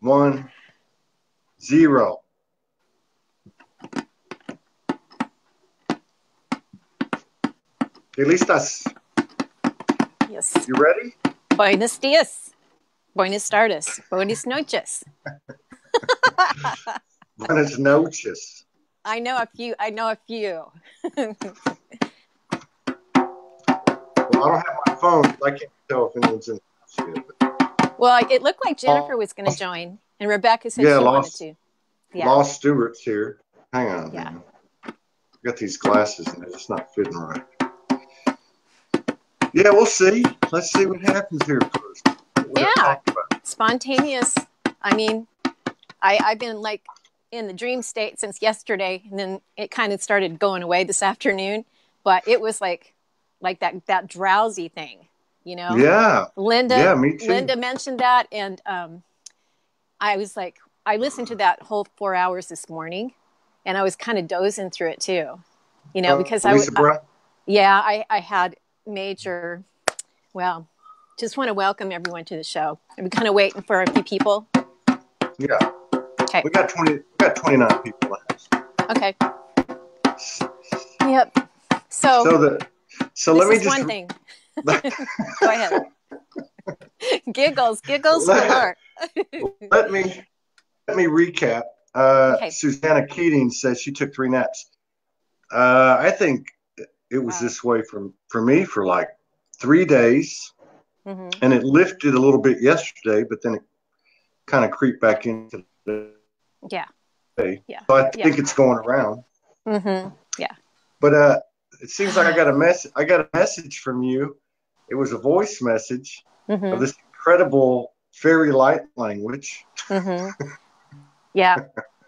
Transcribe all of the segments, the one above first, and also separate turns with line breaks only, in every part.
1, 0. ¿Listas?
Yes.
You ready?
Buenos dias. Buenas tardes. Buenas noches.
Buenas noches.
I know a few.
Well, I don't have my phone. I can't tell if anyone's in the house yet. But...
Well, it looked like Jennifer was going to join, and Rebecca said she wanted to. Yeah.
Lost Stewart's here. Hang on.
Yeah.
Man. I got these glasses, and they're just not fitting right. Yeah, we'll see. Let's see what happens here first.
Yeah. Spontaneous. I mean, I've been like in the dream state since yesterday, and then it kind of started going away this afternoon. But it was like that drowsy thing, you know?
Yeah.
Linda.
Yeah, me too.
Linda mentioned that, and I was like, I listened to that whole 4 hours this morning, and I was kind of dozing through it too, you know, because I had major. Well, just want to welcome everyone to the show. I'm kind of waiting for a few people.
Yeah.
Okay.
We got 29 people in the house.
Okay. Yep. So let me just
one
thing. Go ahead. Giggles galore.
Let me recap.
Okay.
Susanna Keating says she took 3 naps. I think it was this way for me for like 3 days, and it lifted a little bit yesterday, but then it kind of creeped back into the day.
Yeah.
So I think it's going around.
Yeah.
But it seems like I got a message from you. It was a voice message of this incredible fairy light language.
Yeah.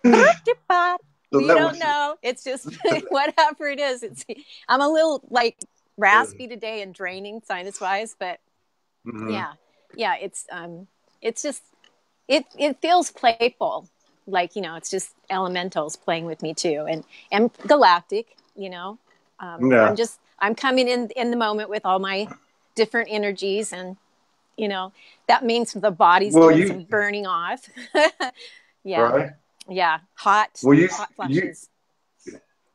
You don't know. It's just whatever it is. I'm a little like raspy today and draining sinus wise, but yeah. It's just it feels playful, like, you know, it's just elementals playing with me too, and galactic, you know. I'm coming in the moment with all my different energies, and you know that means the body's doing some burning off. Yeah.
Right.
Yeah. Hot flashes.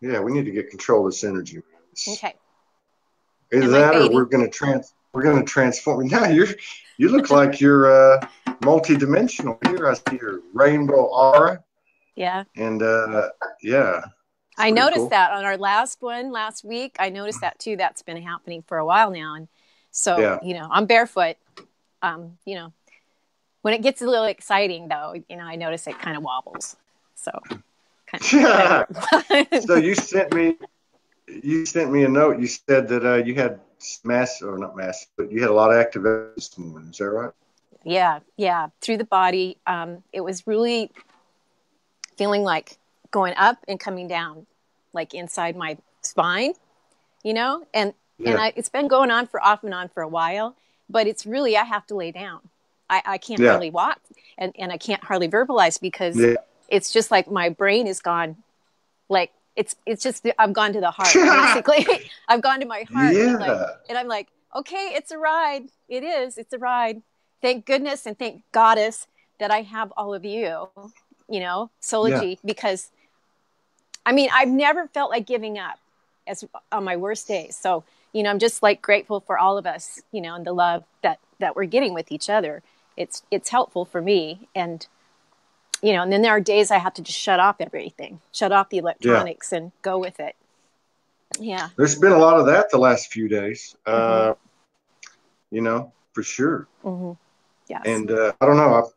Yeah, we need to get control of this energy.
Okay.
Either that or we're going to transform. Now you look like you're multi-dimensional here. I see your rainbow aura.
Yeah.
And yeah.
I noticed that on our last week. I noticed that too. That's been happening for a while now. And so, you know, I'm barefoot. You know, when it gets a little exciting though, you know, I notice it kind of wobbles. So
So you sent me a note. You said that you had but you had a lot of activity this morning. Is that right?
Yeah. Through the body. It was really feeling like going up and coming down, like inside my spine, you know, and it's been going on off and on for a while, but it's really, I have to lay down. I can't hardly walk, and I can't hardly verbalize because it's just like my brain is gone. Like it's just, I've gone to the heart, basically. I've gone to my heart and I'm like, okay, it's a ride. It's a ride. Thank goodness. And thank Goddess that I have all of you, you know, Soulogy, because I mean, I've never felt like giving up as on my worst days. So, you know, I'm just like grateful for all of us, you know, and the love that we're getting with each other. It's helpful for me. And, you know, and then there are days I have to just shut off everything, shut off the electronics and go with it. Yeah.
There's been a lot of that the last few days, you know, for sure.
Yes.
And I don't know,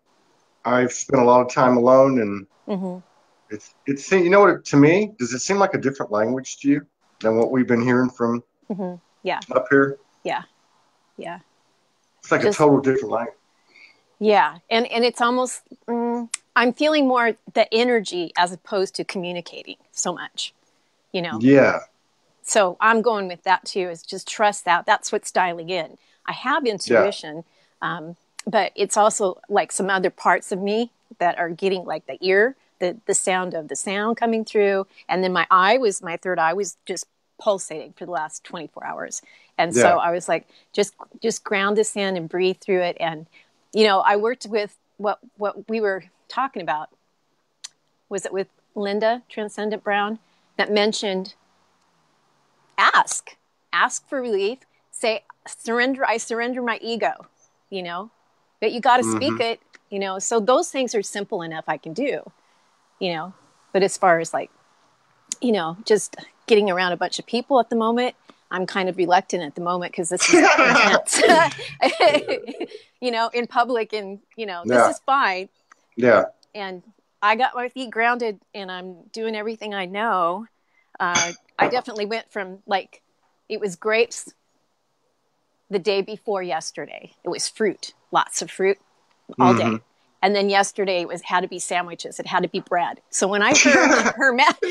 I've spent a lot of time alone, and it's you know what, to me, does it seem like a different language to you than what we've been hearing from up here? Yeah. It's like a total different language.
Yeah. And it's almost, I'm feeling more the energy as opposed to communicating so much, you know?
Yeah.
So I'm going with that too, is just trust that. That's what's dialing in. I have intuition, but it's also like some other parts of me that are getting like the ear, the sound of the sound coming through. And then my third eye was just pulsating for the last 24 hours. And so I was like, just ground this in and breathe through it. And, you know, I worked with what we were talking about, was it with Linda Transcendent Brown, that mentioned ask for relief, say I surrender my ego, you know, but you got to speak it, you know. So those things are simple enough I can do, you know. But as far as like, you know, just getting around a bunch of people at the moment, I'm kind of reluctant at the moment because this is intense, you know, in public, and, you know, this is fine.
Yeah.
And I got my feet grounded and I'm doing everything I know. I definitely went from, like, it was grapes the day before yesterday. It was fruit, lots of fruit all day. And then yesterday it had to be sandwiches. It had to be bread. So when I heard her mention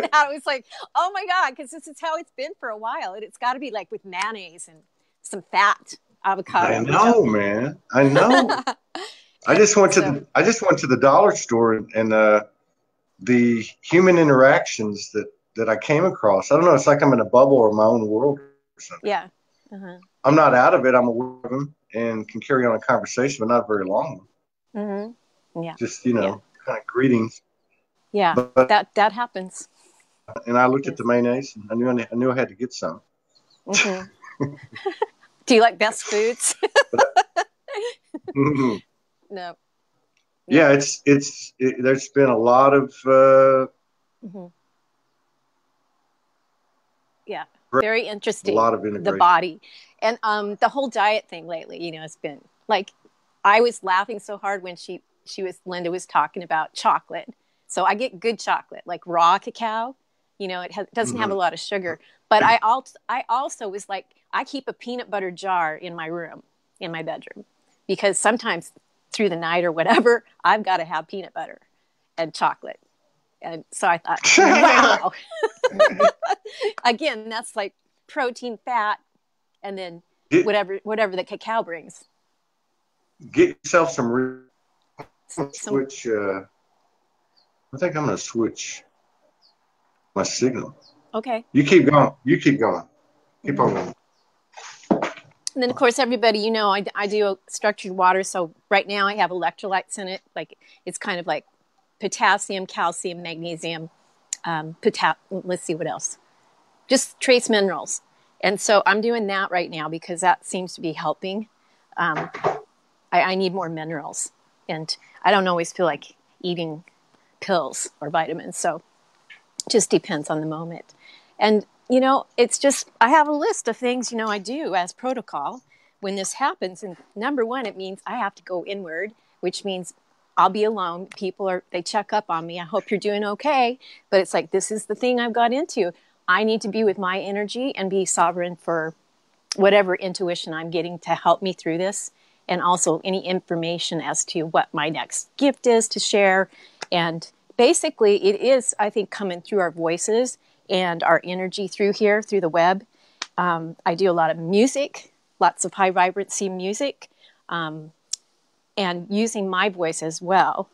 that, I was like, oh my God, because this is how it's been for a while. And it's got to be like with mayonnaise and some fat, avocado.
I know, man. I know. I just went to the dollar store, and the human interactions that I came across. I don't know. It's like I'm in a bubble or my own world or something.
Yeah.
I'm not out of it. I'm aware of them and can carry on a conversation, but not very long.
Yeah.
Just, you know, kind of greetings.
Yeah. But that happens.
And I looked at the mayonnaise, and I knew I had to get some.
Do you like best foods? No.
Yeah, there's been a lot of
very interesting.
A lot of integration.
The body and the whole diet thing lately, you know, it's been like, I was laughing so hard when Linda was talking about chocolate. So I get good chocolate, like raw cacao, you know, it doesn't have a lot of sugar, but I also was like, I keep a peanut butter jar in my room, in my bedroom, because sometimes through the night or whatever, I've got to have peanut butter and chocolate. And so I thought, wow. Again, that's like protein, fat, and then whatever the cacao brings.
Get yourself some switch. I think I'm going to switch my signal.
Okay.
You keep going. Keep on going.
And then, of course, everybody, you know, I do structured water. So right now I have electrolytes in it. Like, it's kind of like potassium, calcium, magnesium, let's see what else. Just trace minerals. And so I'm doing that right now because that seems to be helping. I need more minerals. And I don't always feel like eating pills or vitamins. So it just depends on the moment. And, you know, it's just, I have a list of things, you know, I do as protocol when this happens. And number one, it means I have to go inward, which means I'll be alone. People they check up on me. I hope you're doing okay. But it's like, this is the thing I've got into. I need to be with my energy and be sovereign for whatever intuition I'm getting to help me through this. And also any information as to what my next gift is to share. And basically it is, I think, coming through our voices and our energy through here, through the web. I do a lot of music, lots of high vibrancy music, and using my voice as well.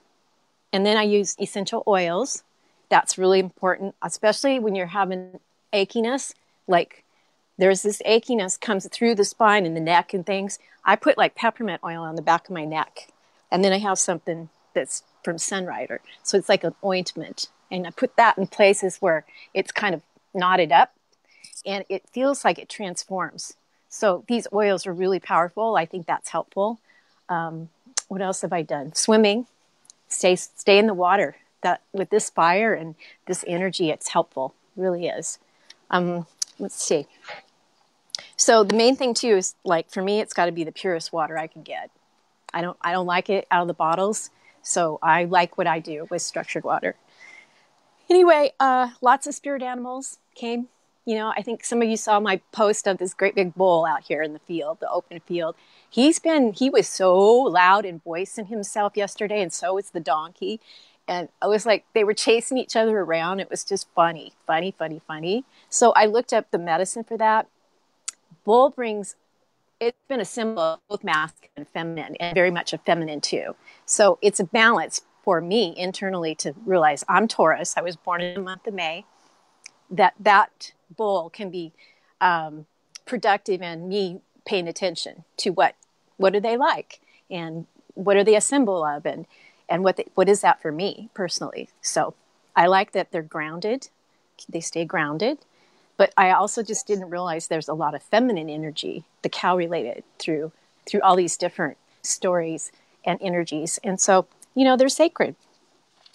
And then I use essential oils. That's really important, especially when you're having achiness. Like there's this achiness comes through the spine and the neck and things. I put like peppermint oil on the back of my neck. And then I have something that's from Sunrider. So it's like an ointment. And I put that in places where it's kind of knotted up and it feels like it transforms. So these oils are really powerful. I think that's helpful. What else have I done? Swimming, stay in the water. That with this fire and this energy, it's helpful. It really is. Let's see. So the main thing too is, like, for me, it's got to be the purest water I can get. I don't like it out of the bottles. So I like what I do with structured water. Anyway, lots of spirit animals came. You know, I think some of you saw my post of this great big bull out here in the field, the open field. He was so loud and voicing himself yesterday, and so was the donkey. And I was like, they were chasing each other around. It was just funny. So I looked up the medicine for that. Bull it's been a symbol of both masculine and feminine, and very much a feminine too. So it's a balance for me internally to realize I'm Taurus. I was born in the month of May. That bull can be productive in me paying attention to what do they like, and what are they a symbol of, and what is that for me personally? So I like that they're grounded. They stay grounded. But I also just didn't realize there's a lot of feminine energy, the cow related, through all these different stories and energies. And so, they're sacred.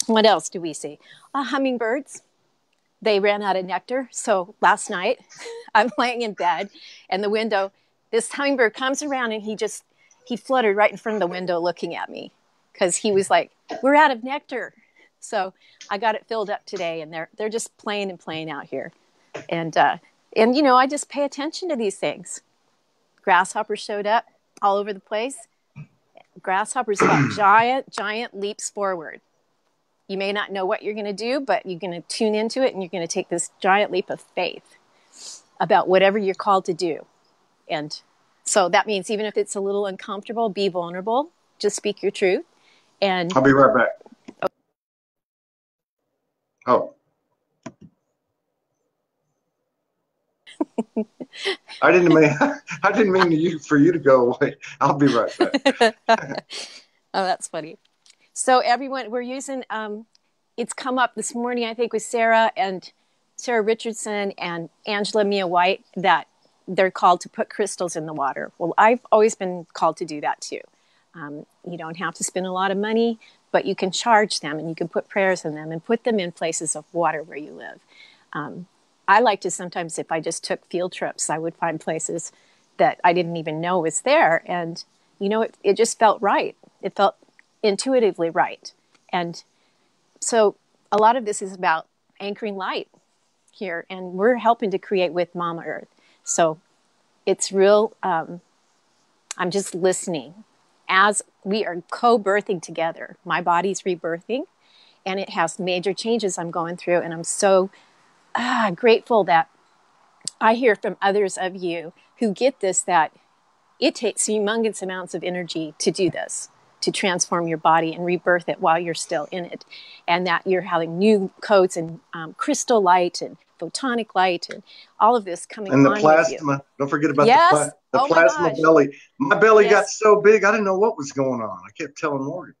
What else do we see? Hummingbirds. They ran out of nectar. So last night I'm laying in bed and the window, this hummingbird comes around and he fluttered right in front of the window looking at me because he was like, we're out of nectar. So I got it filled up today and they're just playing out here. And I just pay attention to these things. Grasshoppers showed up all over the place. Grasshoppers got giant leaps forward. You may not know what you're going to do, but you're going to tune into it and you're going to take this giant leap of faith about whatever you're called to do. And so that means even if it's a little uncomfortable, be vulnerable, just speak your truth. And
I'll be right back. Oh. I didn't mean for you to go away. I'll be right back.
Oh, that's funny. So everyone, we're using, it's come up this morning, I think, with Sarah Richardson and Angela Mia White, that they're called to put crystals in the water. Well, I've always been called to do that too. You don't have to spend a lot of money, but you can charge them and you can put prayers in them and put them in places of water where you live. I like to sometimes, if I just took field trips, I would find places that I didn't even know was there. And, it just felt right. It felt intuitively right. And so a lot of this is about anchoring light here, and we're helping to create with Mama Earth. So it's real, I'm just listening as we are co-birthing together. My body's rebirthing and it has major changes I'm going through, and I'm so grateful that I hear from others of you who get this, that it takes humongous amounts of energy to do this, to transform your body and rebirth it while you're still in it. And that you're having new codes and crystal light and photonic light and all of this coming on.
And the plasma. Don't forget about the plasma belly. My belly got so big, I didn't know what was going on. I kept telling Morgan.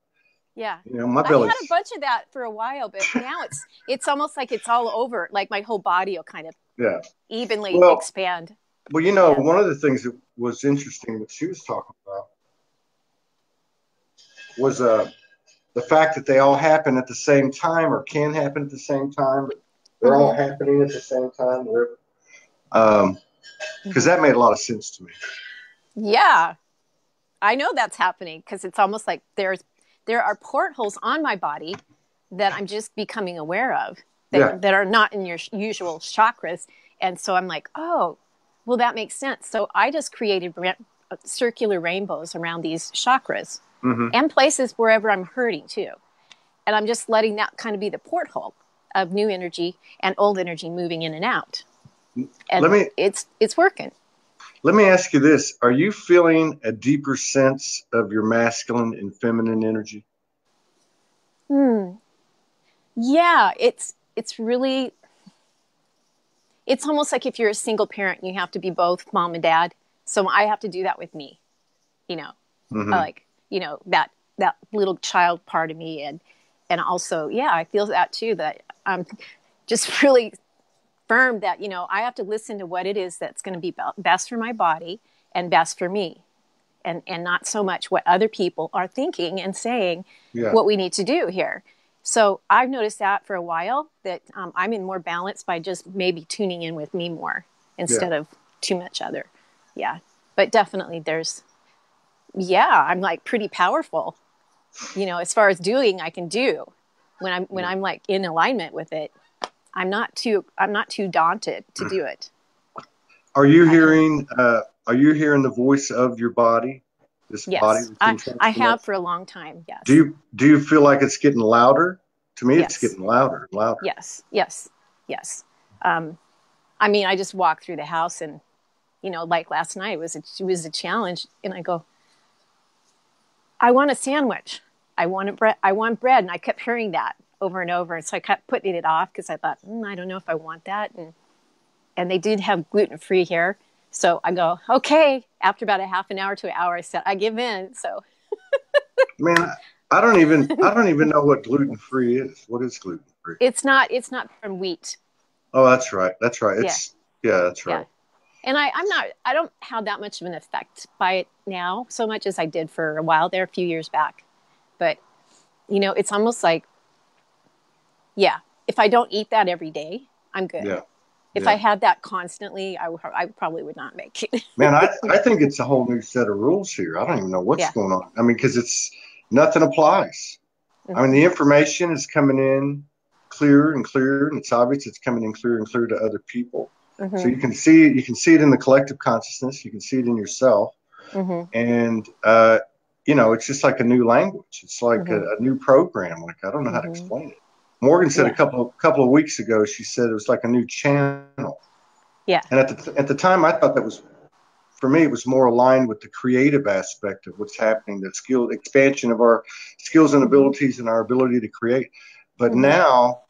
Yeah.
My belly.
I had a bunch of that for a while, but now it's almost like it's all over. Like my whole body will kind of evenly expand.
Well, one of the things that was interesting that she was talking about was the fact that they all happen at the same time, or can happen at the same time, but they're all happening at the same time. Because that made a lot of sense to me.
Yeah, I know that's happening because it's almost like there are portholes on my body that I'm just becoming aware of that are not in your usual chakras. And so I'm like, oh, well, that makes sense. So I just created circular rainbows around these chakras and places wherever I'm hurting too. And I'm just letting that kind of be the porthole of new energy and old energy moving in and out. And it's working.
Let me ask you this. Are you feeling a deeper sense of your masculine and feminine energy?
Yeah, it's really, it's almost like if you're a single parent, you have to be both mom and dad. So I have to do that with me, that little child part of me. And also, I feel that too, that I'm just really firm that, I have to listen to what it is that's going to be best for my body and best for me. And not so much what other people are thinking and saying what we need to do here. So I've noticed that for a while, that I'm in more balance by just maybe tuning in with me more instead of too much other. Yeah. But definitely I'm like pretty powerful, as far as doing, I can do when I'm like in alignment with it. I'm not too daunted to do it.
Are you hearing the voice of your body? This body.
I have for a long time. Yes.
Do you feel like it's getting louder? To me, it's getting louder and louder.
Yes. I mean, I just walked through the house and, like last night it was a challenge, and I go, I want a sandwich. I want bread, and I kept hearing that over and over, and so I kept putting it off because I thought, I don't know if I want that, and they did have gluten-free here. So I go, okay. After about a half an hour to an hour, I said, I give in. So
Man, I don't even know what gluten free is. What is gluten free?
It's not from wheat.
Oh, that's right. That's right.
Yeah.
Yeah, that's
Yeah.
right.
And I don't have that much of an effect by it now, so much as I did for a while there, a few years back. But, it's almost like, yeah, if I don't eat that every day, I'm good.
Yeah.
If
Yeah.
I had that constantly, I probably would not make it.
Man, I think it's a whole new set of rules here. I don't even know what's
Yeah.
going on. I mean, because nothing applies. I mean, the information is coming in clearer and clearer, and it's obvious it's coming in clearer and clearer to other people. So you can see it in the collective consciousness. You can see it in yourself, and it's just like a new language. It's like a new program. Like, I don't know how to explain it. Morgan said
Yeah.
a couple of weeks ago. She said it was like a new channel.
Yeah.
And at the time, I thought that was, for me, it was more aligned with the creative aspect of what's happening, the skill expansion of our skills and abilities and our ability to create. But now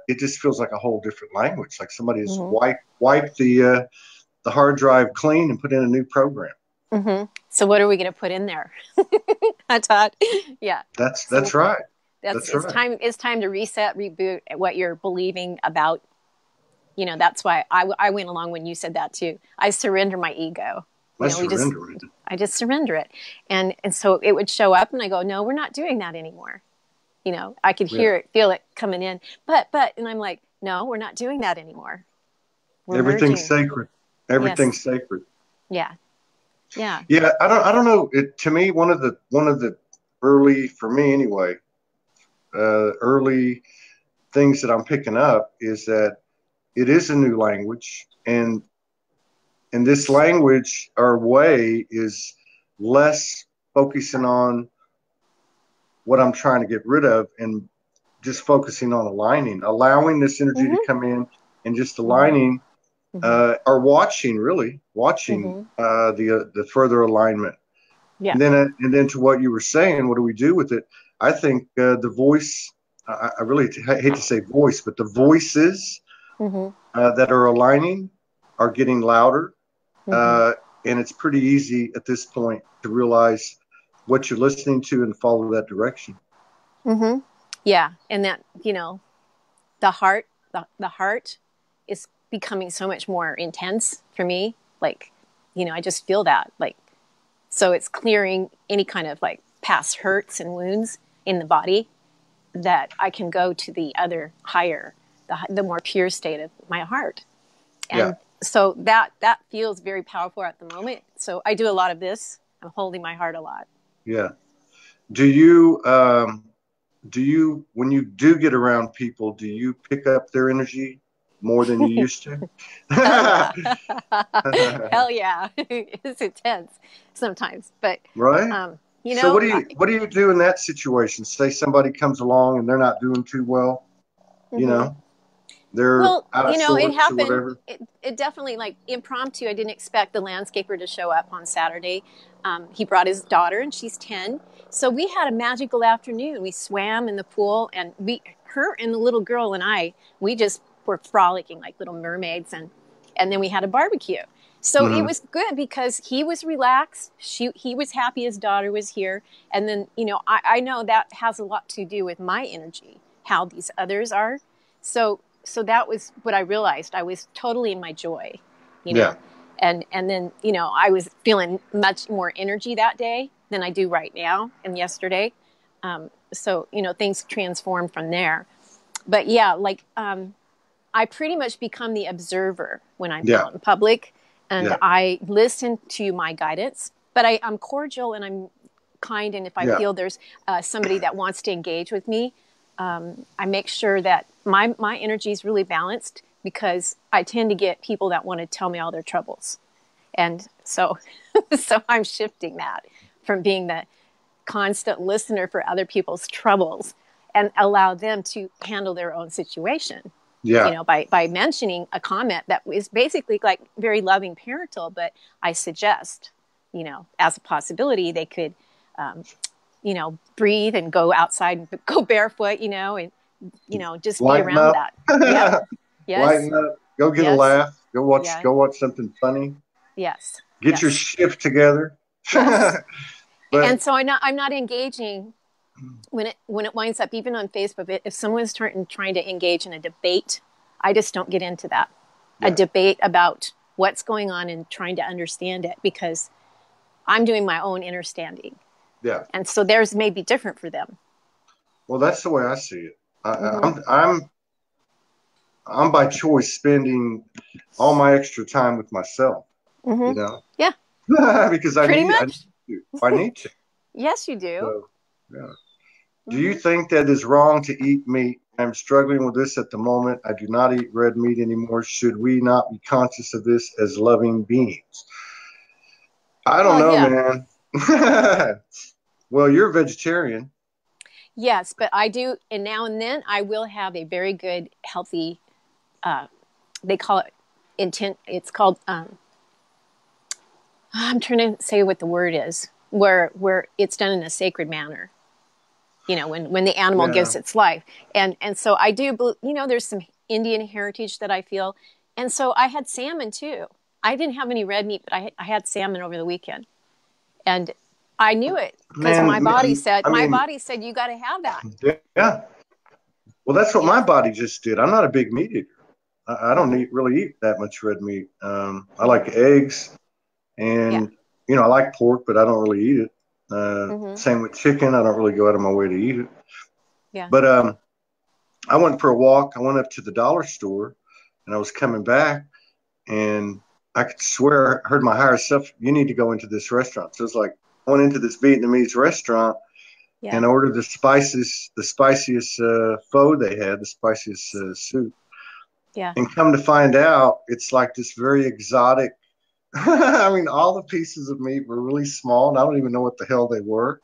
it just feels like a whole different language. Like somebody has wiped the hard drive clean and put in a new program.
So what are we going to put in there, Todd? Yeah.
That's right.
It's
right.
It's time to reset, reboot what you're believing about. That's why I went along when you said that too. I surrender my ego.
I surrender it.
I just surrender it, and so it would show up, and I go, no, we're not doing that anymore. I could hear it, feel it coming in, but, and I'm like, no, we're not doing that anymore.
Everything's sacred. Everything's sacred.
Yeah. Yeah.
Yeah. I don't know. To me, one of the early, for me anyway, early things that I'm picking up is that it is a new language, and this language, our way, is less focusing on what I'm trying to get rid of and just focusing on allowing this energy to come in and just aligning, or watching the further alignment.
Yeah.
And then to what you were saying, what do we do with it? I think the voice, I really hate to say voice, but the voices that are aligning are getting louder. And it's pretty easy at this point to realize what you're listening to and follow that direction.
Yeah. And that, the heart is becoming so much more intense for me. Like, I just feel that, like, so it's clearing any kind of like past hurts and wounds in the body, that I can go to the other higher, the more pure state of my heart. And so that feels very powerful at the moment. So I do a lot of this. I'm holding my heart a lot.
Yeah. Do you, when you do get around people, do you pick up their energy more than you used to?
Hell yeah. Hell yeah. It's intense sometimes, but
right. So what do you do in that situation? Say somebody comes along and they're not doing too well, they're out of sorts
it happened.
Or whatever.
It definitely, like, impromptu. I didn't expect the landscaper to show up on Saturday. He brought his daughter, and she's 10. So we had a magical afternoon. We swam in the pool, and her and the little girl and we just were frolicking like little mermaids, and then we had a barbecue. So it was good because he was relaxed. He was happy his daughter was here. And then, I know that has a lot to do with my energy, how these others are. So that was what I realized. I was totally in my joy,
Yeah.
And then, I was feeling much more energy that day than I do right now and yesterday. So, things transformed from there. But yeah, like, I pretty much become the observer when I'm out in public, and I listen to my guidance, but I'm cordial and I'm kind. And if I feel there's somebody that wants to engage with me, I make sure that my energy is really balanced, because I tend to get people that want to tell me all their troubles. And so, so I'm shifting that from being the constant listener for other people's troubles and allow them to handle their own situation.
Yeah.
By mentioning a comment that is basically like very loving parental, but I suggest, as a possibility, they could, breathe and go outside and go barefoot, and, just
Lighten
be around
up.
that. Yeah. Yes.
Lighten up. Go get a laugh. Go watch something funny.
Yes.
Get your shift together.
Yes. And so I'm not engaging when it winds up, even on Facebook. If someone's trying to engage in a debate, I just don't get into that. A debate about what's going on and trying to understand it, because I'm doing my own understanding.
Yeah.
And so theirs may be different for them.
Well, that's the way I see it. I'm by choice spending all my extra time with myself. You know.
Yeah.
Because I need to.
Yes, you do.
So, yeah. Do you think that it's wrong to eat meat? I'm struggling with this at the moment. I do not eat red meat anymore. Should we not be conscious of this as loving beings? I don't know, man. Well, you're a vegetarian.
Yes, but I do, and now and then I will have a very good, healthy, they call it intent. It's called, I'm trying to say what the word is, where it's done in a sacred manner. You know, when the animal gives its life. And so I do, there's some Indian heritage that I feel. And so I had salmon too. I didn't have any red meat, but I had salmon over the weekend. And I knew it because my body said, you got to have that.
Yeah. Well, that's what my body just did. I'm not a big meat eater. I don't really eat that much red meat. I like eggs and, I like pork, but I don't really eat it. Same with chicken. I don't really go out of my way to eat it.
Yeah.
But I went for a walk. I went up to the dollar store, and I was coming back, and I could swear I heard my higher self, you need to go into this restaurant. So it's like I went into this Vietnamese restaurant and ordered the spiciest pho they had, the spiciest soup.
Yeah.
And come to find out, it's like this very exotic. I mean, all the pieces of meat were really small, and I don't even know what the hell they were.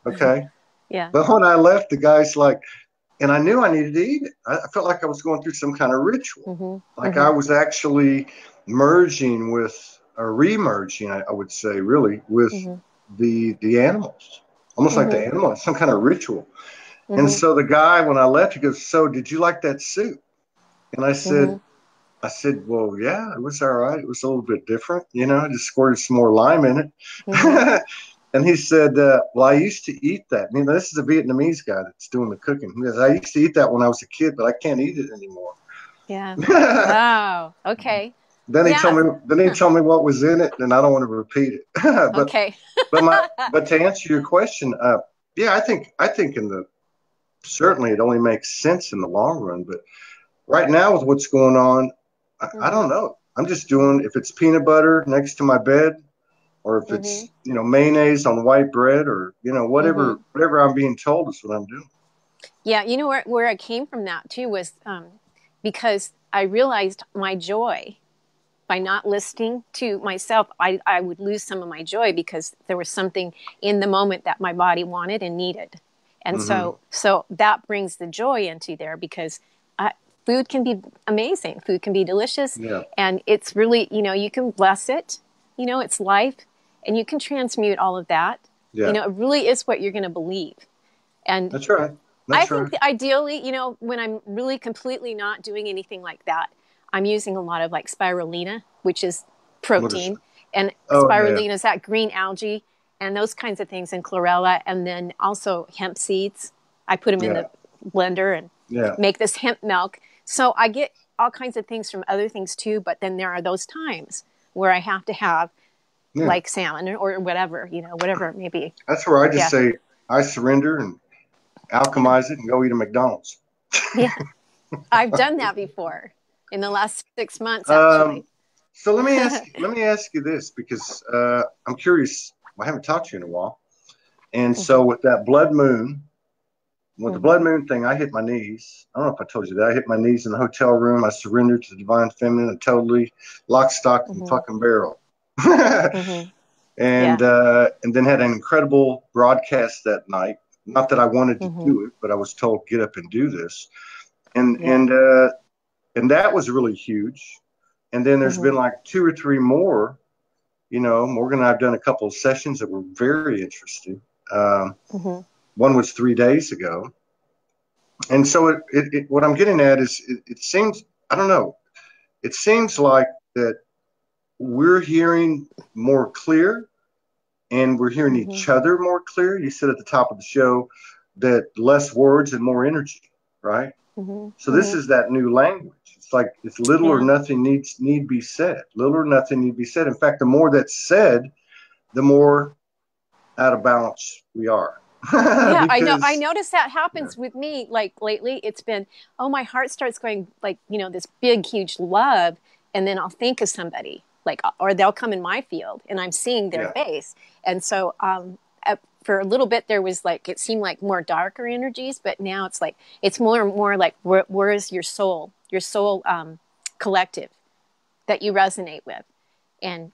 Okay.
Yeah.
But when I left, the guy's like, and I knew I needed to eat it. I felt like I was going through some kind of ritual. I was actually merging with, or re-merging, I would say, really, with the animals. Almost like the animal, some kind of ritual. And so the guy, when I left, he goes, so did you like that soup? And I said, well, yeah, it was all right. It was a little bit different. I just squirted some more lime in it. And he said, well, I used to eat that. This is a Vietnamese guy that's doing the cooking. He goes, I used to eat that when I was a kid, but I can't eat it anymore.
Yeah. Wow. Okay.
Then he told me what was in it, and I don't want to repeat it. But to answer your question, I think certainly it only makes sense in the long run. But right now with what's going on, I don't know. I'm just doing, if it's peanut butter next to my bed, or if it's, mayonnaise on white bread, or, whatever I'm being told is what I'm doing.
Yeah. You know where I came from that too was because I realized my joy by not listening to myself. I would lose some of my joy because there was something in the moment that my body wanted and needed. And so that brings the joy into there, because food can be amazing. Food can be delicious. Yeah. And it's really, you can bless it. It's life. And you can transmute all of that. Yeah. It really is what you're going to believe. And
that's right.
I think ideally, when I'm really completely not doing anything like that, I'm using a lot of like spirulina, which is protein. And spirulina is that green algae and those kinds of things, and chlorella. And then also hemp seeds. I put them in the blender and make this hemp milk. So I get all kinds of things from other things too. But then there are those times where I have to have like salmon or whatever, whatever it may be.
That's where I just say I surrender and alchemize it and go eat a McDonald's.
Yeah. I've done that before in the last 6 months, actually.
So let me ask you this, because I'm curious. I haven't talked to you in a while. And so with that blood moon, the blood moon thing, I hit my knees. I don't know if I told you that. I hit my knees in the hotel room. I surrendered to the divine feminine and totally lock, stock, and fucking barrel. And then had an incredible broadcast that night. Not that I wanted to do it, but I was told, get up and do this. And that was really huge. And then there's been like 2 or 3 more. Morgan and I have done a couple of sessions that were very interesting. One was 3 days ago. And so what I'm getting at is it seems, I don't know, it seems like that we're hearing more clear and we're hearing each other more clear. You said at the top of the show that less words and more energy, right? So this is that new language. It's like it's little or nothing need be said. Little or nothing need be said. In fact, the more that's said, the more out of balance we are.
Yeah, I know. I notice that happens with me. Like lately, it's been, oh, my heart starts going like, this big, huge love. And then I'll think of somebody like, or they'll come in my field and I'm seeing their face. And so for a little bit, there was like, it seemed like more darker energies, but now it's like, it's more and more like, where is your soul collective that you resonate with? And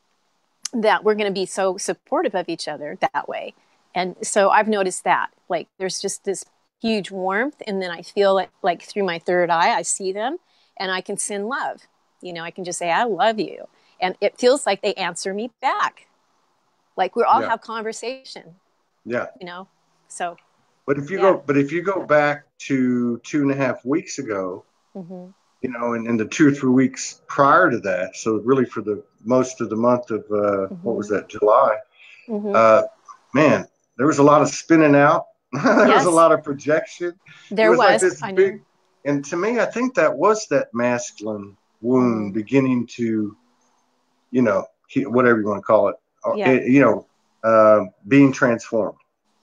that we're going to be so supportive of each other that way. And so I've noticed that, like, there's just this huge warmth. And then I feel like through my third eye, I see them and I can send love. I can just say, I love you. And it feels like they answer me back. Like we all have conversation. Yeah. So.
But if you go back to 2.5 weeks ago, and the 2 or 3 weeks prior to that, so really for the most of the month of, what was that, July, man, there was a lot of spinning out. There was a lot of projection.
There was.
Like this big, and to me, I think that was that masculine wound beginning to, whatever you want to call it, being transformed.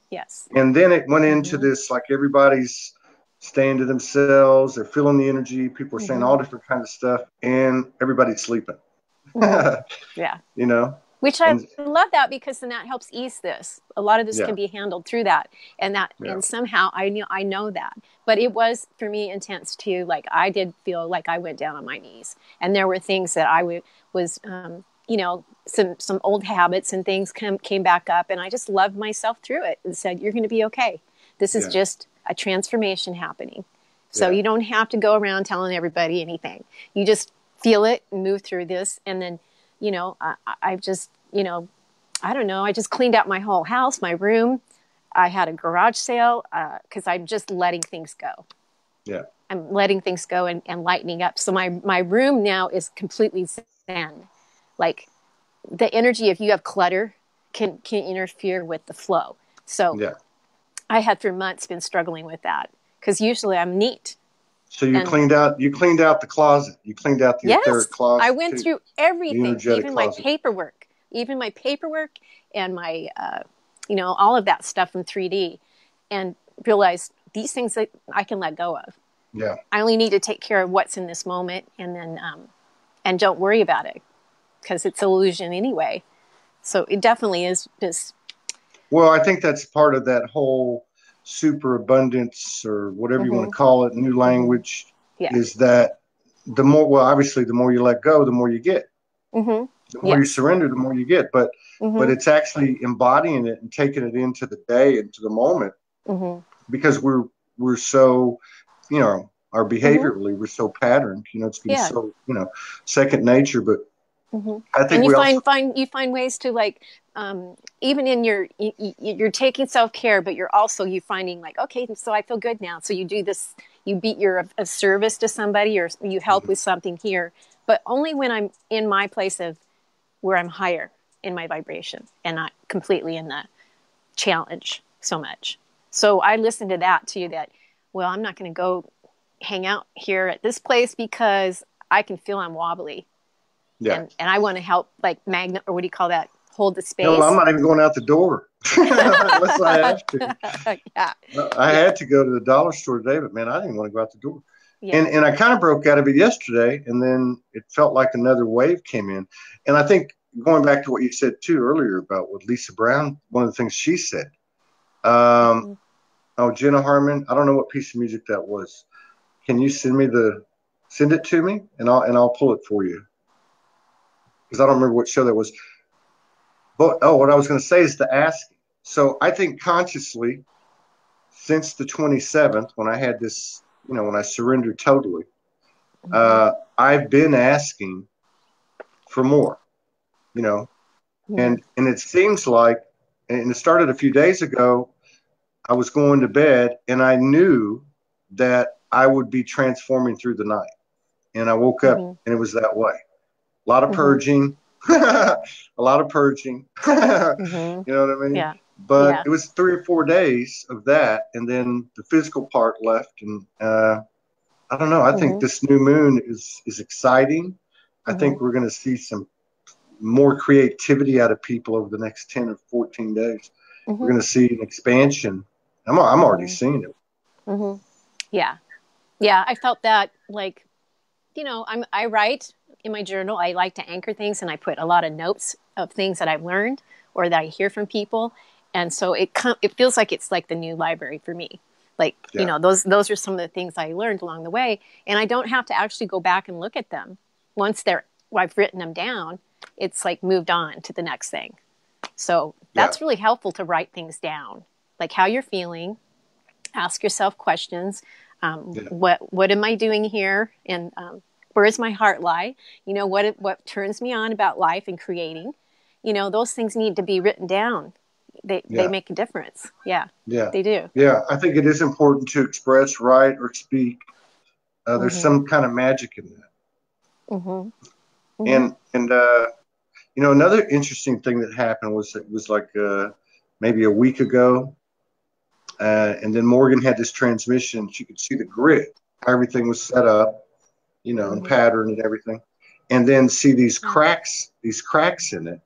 Yes.
And then it went into this, like everybody's staying to themselves. They're feeling the energy. People are saying all different kinds of stuff, and everybody's sleeping.
Yeah.
Which
I love that, because then that helps ease this. A lot of this can be handled through that. And and somehow I know that. But it was, for me, intense too. Like I did feel like I went down on my knees. And there were things that I was, some old habits and things came back up. And I just loved myself through it and said, you're going to be okay. This is just a transformation happening. So you don't have to go around telling everybody anything. You just feel it and move through this. And then, I've just, I don't know. I just cleaned out my whole house, my room. I had a garage sale because I'm just letting things go. Yeah. I'm letting things go and lightening up. So my room now is completely zen. Like the energy, if you have clutter, can interfere with the flow. So I had for months been struggling with that, because usually I'm neat.
So you cleaned out the closet. You cleaned out the etheric closet.
I went through everything, even my paperwork and my, all of that stuff from 3D, and realized these things that I can let go of. Yeah. I only need to take care of what's in this moment, and then, and don't worry about it, because it's illusion anyway. So it definitely is just.
Well, I think that's part of that whole superabundance, or whatever you want to call it, new language, is that the more you let go, the more you get. The more you surrender, the more you get. But it's actually embodying it and taking it into the day, into the moment, because we're so, our behaviorally, we're so patterned. It's been so, second nature. But I think
you find ways to, like, even in you're taking self-care, but you're finding like, okay, so I feel good now. So you do this, you're a service to somebody, or you help with something here, but only when I'm in my place of where I'm higher in my vibration and not completely in the challenge so much. So I listened to that too, that, well, I'm not going to go hang out here at this place because I can feel I'm wobbly. Yeah. And I want to help, like, magnet, or what do you call that? Hold the space.
No, I'm not even going out the door unless I have to. I had to go to the dollar store today, but man, I didn't want to go out the door. Yeah. And I kind of broke out of it yesterday, and then it felt like another wave came in. And I think, going back to what you said too earlier about what Lisa Brown, one of the things she said, Jenna Harmon, I don't know what piece of music that was. Can you send it to me, and I'll pull it for you, because I don't remember what show that was. But what I was going to say is the asking. So I think consciously, since the 27th, when I had this, when I surrendered totally, I've been asking for more, and it seems like, and it started a few days ago, I was going to bed and I knew that I would be transforming through the night, and I woke up and it was that way. A lot of purging, a lot of purging. You know what I mean?
Yeah.
But it was 3 or 4 days of that, and then the physical part left. And I don't know. I think this new moon is exciting. I think we're going to see some more creativity out of people over the next 10 or 14 days. We're going to see an expansion. I'm already seeing it.
Yeah. Yeah. I felt that, like, you know, I write in my journal. I like to anchor things, and I put a lot of notes of things that I've learned or that I hear from people. And so it feels like it's like the new library for me. Like, you know, those are some of the things I learned along the way. And I don't have to actually go back and look at them. Once I've written them down, it's like moved on to the next thing. So that's really helpful to write things down, like how you're feeling, ask yourself questions. What am I doing here? And where does my heart lie? You know, what turns me on about life and creating? You know, those things need to be written down. They make a difference. Yeah, they do.
Yeah, I think it is important to express, write, or speak. There's some kind of magic in that. And you know, another interesting thing that happened was it was like maybe a week ago, and then Morgan had this transmission. She could see the grid, how everything was set up, you know, and pattern and everything, and then see these cracks in it.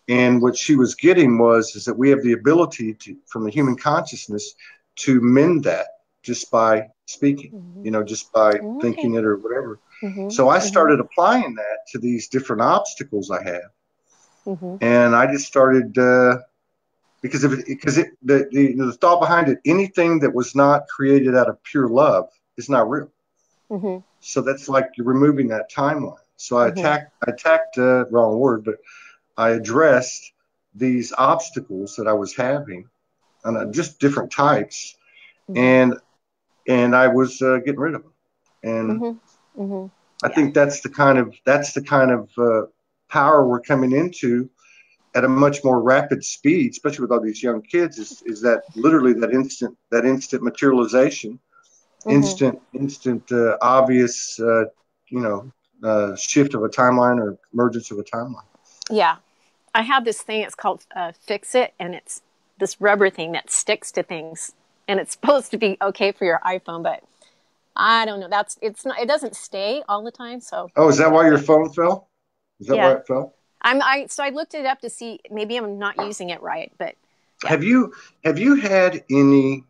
And what she was getting is that we have the ability to, from the human consciousness, to mend that just by speaking, you know, just by thinking it or whatever. So I started applying that to these different obstacles I have. And I just started, because the thought behind it, anything that was not created out of pure love is not real. So that's like you're removing that timeline. So I attacked, wrong word, but I addressed these obstacles that I was having, and just different types, and I was getting rid of them. And I think that's the kind of power we're coming into at a much more rapid speed, especially with all these young kids. Is that literally that instant materialization, instant obvious, shift of a timeline or emergence of a timeline.
Yeah. I have this thing, it's called Fix It, and it's this rubber thing that sticks to things, and it's supposed to be okay for your iPhone, but I don't know. It doesn't stay all the time. So.
Oh, is that why your phone fell? Is that why it fell?
So I looked it up to see, maybe I'm not using it right, but. Yeah.
Have you had any,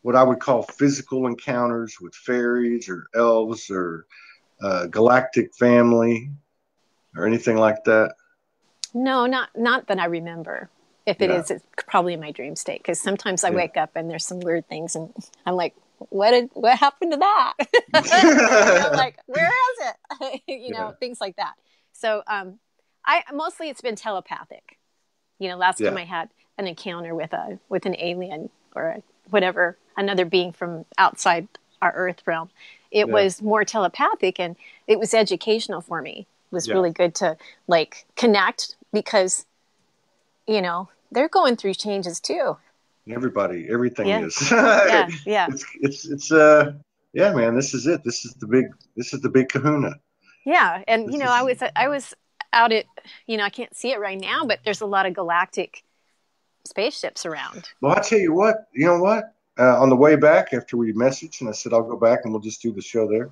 what I would call physical encounters with fairies or elves or galactic family or anything like that?
No, not that I remember. If it is, it's probably in my dream state, because sometimes I wake up and there's some weird things, and I'm like, what happened to that? I'm like, where is it? Things like that. So mostly it's been telepathic. You know, last time I had an encounter with an alien or whatever, another being from outside our Earth realm. It was more telepathic, and it was educational for me. It was really good to like connect, because, you know, they're going through changes too.
Everything is.
Yeah.
It's man, this is it. This is the big kahuna.
Yeah. And I was out at, I can't see it right now, but there's a lot of galactic spaceships around.
Well, I'll tell you what, on the way back after we messaged, and I said, I'll go back and we'll just do the show there.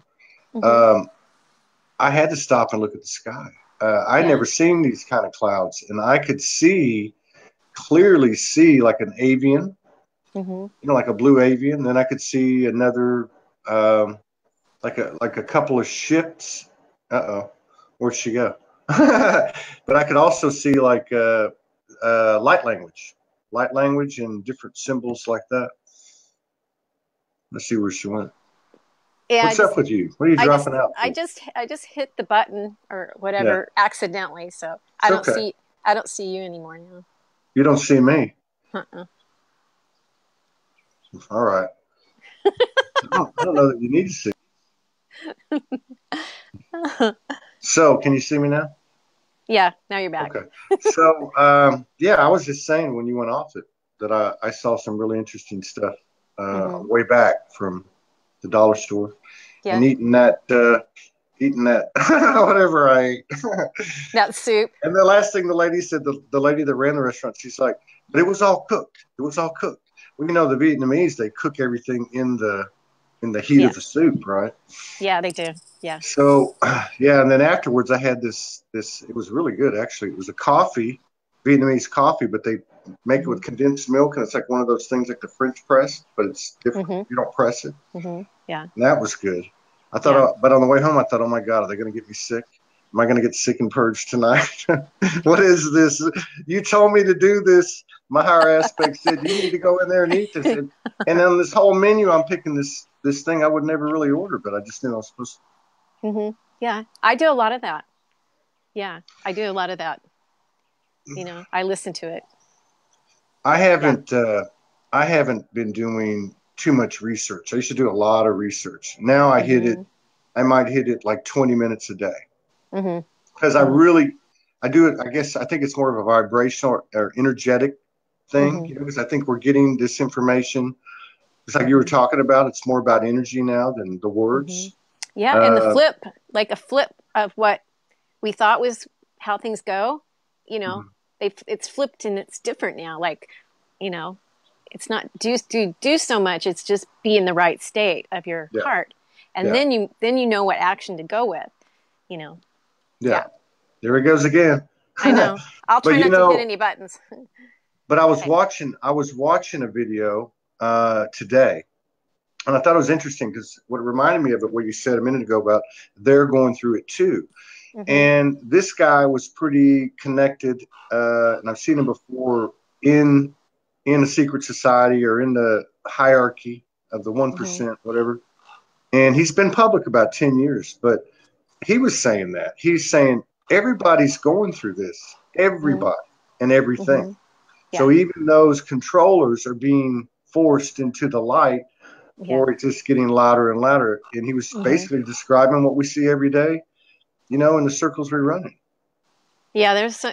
I had to stop and look at the sky. I'd never seen these kind of clouds, and I could clearly see like an avian, like a blue avian. Then I could see another, like a couple of ships. Where'd she go? But I could also see like light language and different symbols like that. Let's see where she went. Yeah, What's up with you? What are you dropping out?
I just hit the button or whatever accidentally, so I don't see you anymore now.
You don't see me. All right. I don't know that you need to see. So, can you see me now?
Yeah, now you're back.
Okay. So, I was just saying when you went off it that I saw some really interesting stuff way back from the dollar store. Yeah. And eating that, eating that whatever I ate.
That soup.
And the last thing the lady said, the lady that ran the restaurant, she's like, but it was all cooked. It was all cooked. Well, you know, the Vietnamese, they cook everything in the heat of the soup, right?
Yeah, they do. Yeah.
So, yeah, and then afterwards I had this, it was really good, actually. It was a coffee, Vietnamese coffee, but they make it with condensed milk, and it's like one of those things like the French press, but it's different. You don't press it.
Yeah.
And that was good. I thought, but on the way home, I thought, oh my God, are they going to get me sick? Am I going to get sick and purged tonight? What is this? You told me to do this. My higher aspect said, you need to go in there and eat this. And on this whole menu, I'm picking this thing I would never really order, but I just knew I was supposed to.
Yeah, I do a lot of that. Yeah, I do a lot of that. You know, I listen to it.
I haven't been doing too much research. I used to do a lot of research. Now I I might hit it like 20 minutes a day. Because I do it. I think it's more of a vibrational or energetic thing, you know, because I think we're getting this information. It's like you were talking about. It's more about energy now than the words.
Yeah, and the flip, like a flip of what we thought was how things go. You know, it's flipped and it's different now. Like, you know, it's not do so much. It's just be in the right state of your heart, and then you know what action to go with. You know.
Yeah. There it goes again.
I know. I'll try not to hit any buttons.
But I was watching a video today, and I thought it was interesting because what reminded me of it, what you said a minute ago about they're going through it too. And this guy was pretty connected, and I've seen him before in a secret society or in the hierarchy of the 1%, whatever. And he's been public about 10 years, but he was saying that. He's saying everybody's going through this, everybody and everything. So even those controllers are being forced into the light, or it's just getting louder and louder. And he was basically describing what we see every day, you know, in the circles we run in.
Yeah, there's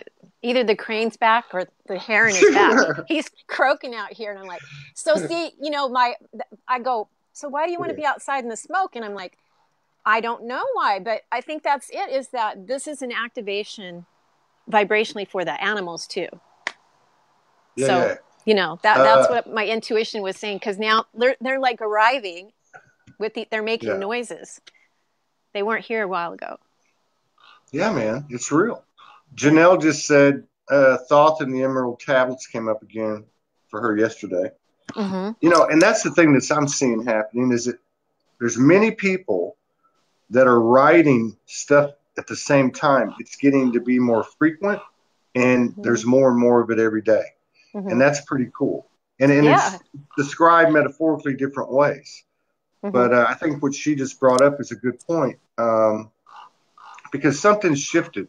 either the crane's back or the hair in his back. He's croaking out here, and I'm like, so see, you know, I go, so why do you want to be outside in the smoke? And I'm like, I don't know why, but I think that's it, is that this is an activation vibrationally for the animals too. You know, that's what my intuition was saying, because now they're like arriving they're making noises. They weren't here a while ago. Yeah,
man, it's real. Janelle just said Thoth and the Emerald Tablets came up again for her yesterday. You know, and that's the thing that I'm seeing happening, is that there's many people that are writing stuff at the same time. It's getting to be more frequent, and there's more and more of it every day. And that's pretty cool. And it's described metaphorically different ways. But I think what she just brought up is a good point, because something's shifted.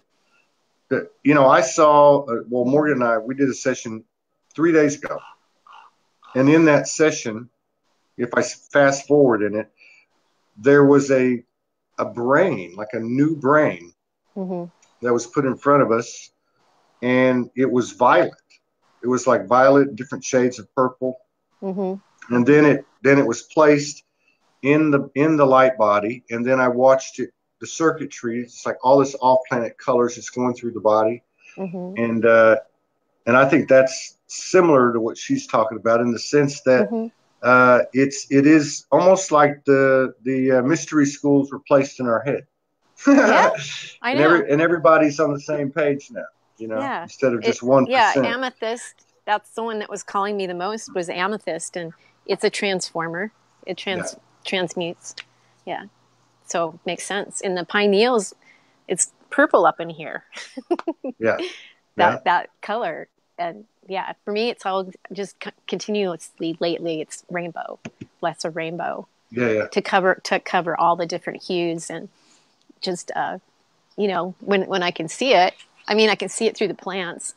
You know, I saw, Morgan and I, we did a session 3 days ago. And in that session, if I fast forward in it, there was a brain, like a new brain that was put in front of us, and it was violet. It was like violet, different shades of purple. And then it was placed in the light body, and then I watched it, the circuitry. It's like all this off-planet colors that's going through the body, and I think that's similar to what she's talking about, in the sense that it is almost like the mystery schools were placed in our head. I know. And everybody's on the same page now, you know, instead of just 1%.
Yeah, amethyst. That's the one that was calling me the most, was amethyst, and it's a transformer. It transmutes. Yeah, so it makes sense. In the pineals, it's purple up in here. That color. And yeah, for me, it's all just continuously lately. It's rainbow, lots of rainbow. To cover all the different hues, and just you know, when I can see it. I mean, I can see it through the plants.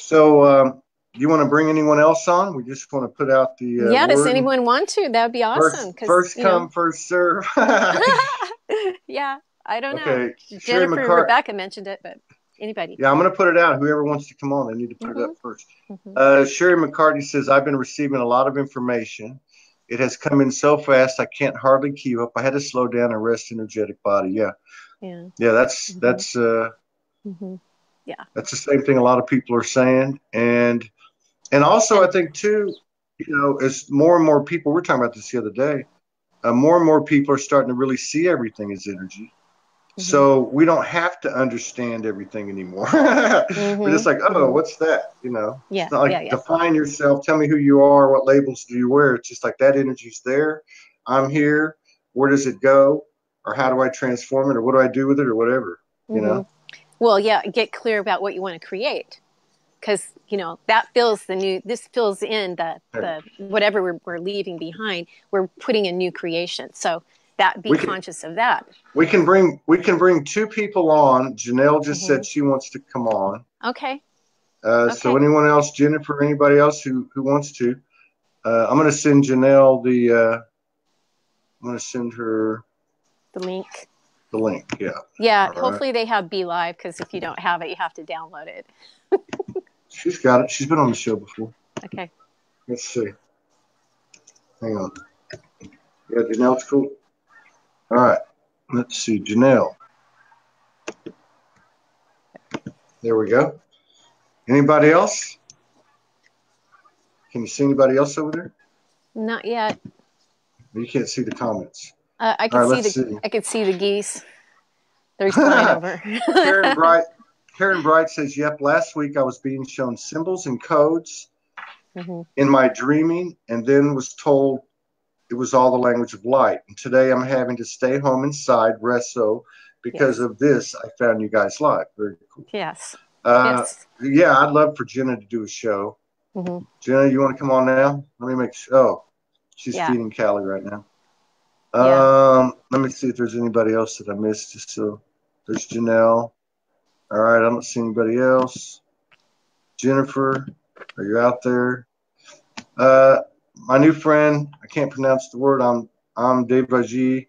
So, you want to bring anyone else on? We just want to put out the
does anyone want to? That would be awesome.
First come, first serve.
Yeah, I don't know.
Okay.
Jennifer and Rebecca mentioned it, but anybody.
Yeah, I'm going to put it out. Whoever wants to come on, they need to put it up first. Sherry McCartney says, I've been receiving a lot of information. it has come in so fast I can't hardly keep up. I had to slow down and rest energetic body. Yeah.
Yeah.
Yeah, that's
Yeah.
that's the same thing a lot of people are saying. And also I think too, as more and more people, we were talking about this the other day, more and more people are starting to really see everything as energy. So we don't have to understand everything anymore. We're just like, oh, what's that? It's
Yeah.
not like define yourself, tell me who you are, what labels do you wear. It's just like that energy's there. I'm here. Where does it go? Or how do I transform it? Or what do I do with it? Or whatever,
Well, yeah, get clear about what you want to create. Because, that fills this fills in the whatever we're leaving behind. We're putting in new creation. So be conscious of that.
We can bring two people on. Janelle just said she wants to come on.
Okay.
So anyone else, Jennifer, anybody else who wants to, I'm going to send Janelle I'm going to send her
the link.
The link, yeah.
Yeah, hopefully they have Be Live, because if you don't have it, you have to download it.
She's got it. She's been on the show before.
Okay.
Let's see. Hang on. Yeah, Janelle's cool. All right. Let's see. Janelle. There we go. Anybody else? Can you see anybody else over there?
Not yet.
You can't see the comments.
I can see the geese. They're flying over.
Karen Bright says, yep, last week I was being shown symbols and codes in my dreaming, and then was told it was all the language of light. And today I'm having to stay home inside, rest. So because of this, I found you guys live. Very cool.
Yes.
Yeah, I'd love for Jenna to do a show. Jenna, you want to come on now? Let me make sure. Oh, she's feeding Callie right now. Let me see if there's anybody else that I missed. So there's Janelle. All right, I don't see anybody else. Jennifer, are you out there? My new friend, I can't pronounce the word, I'm Devaji,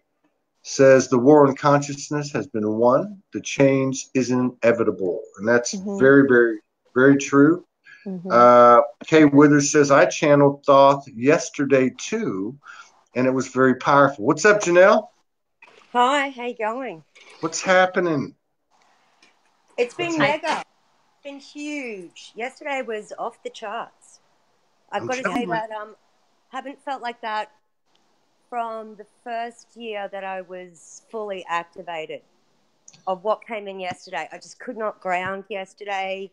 says the war on consciousness has been won. The change is inevitable. And that's very, very, very true. Kay Withers says, I channeled Thoth yesterday too, and it was very powerful. What's up, Janelle?
Hi, how you going?
What's happening?
It's been mega. It's been huge. Yesterday was off the charts. I've got to say that haven't felt like that from the first year that I was fully activated of what came in yesterday. I just could not ground yesterday.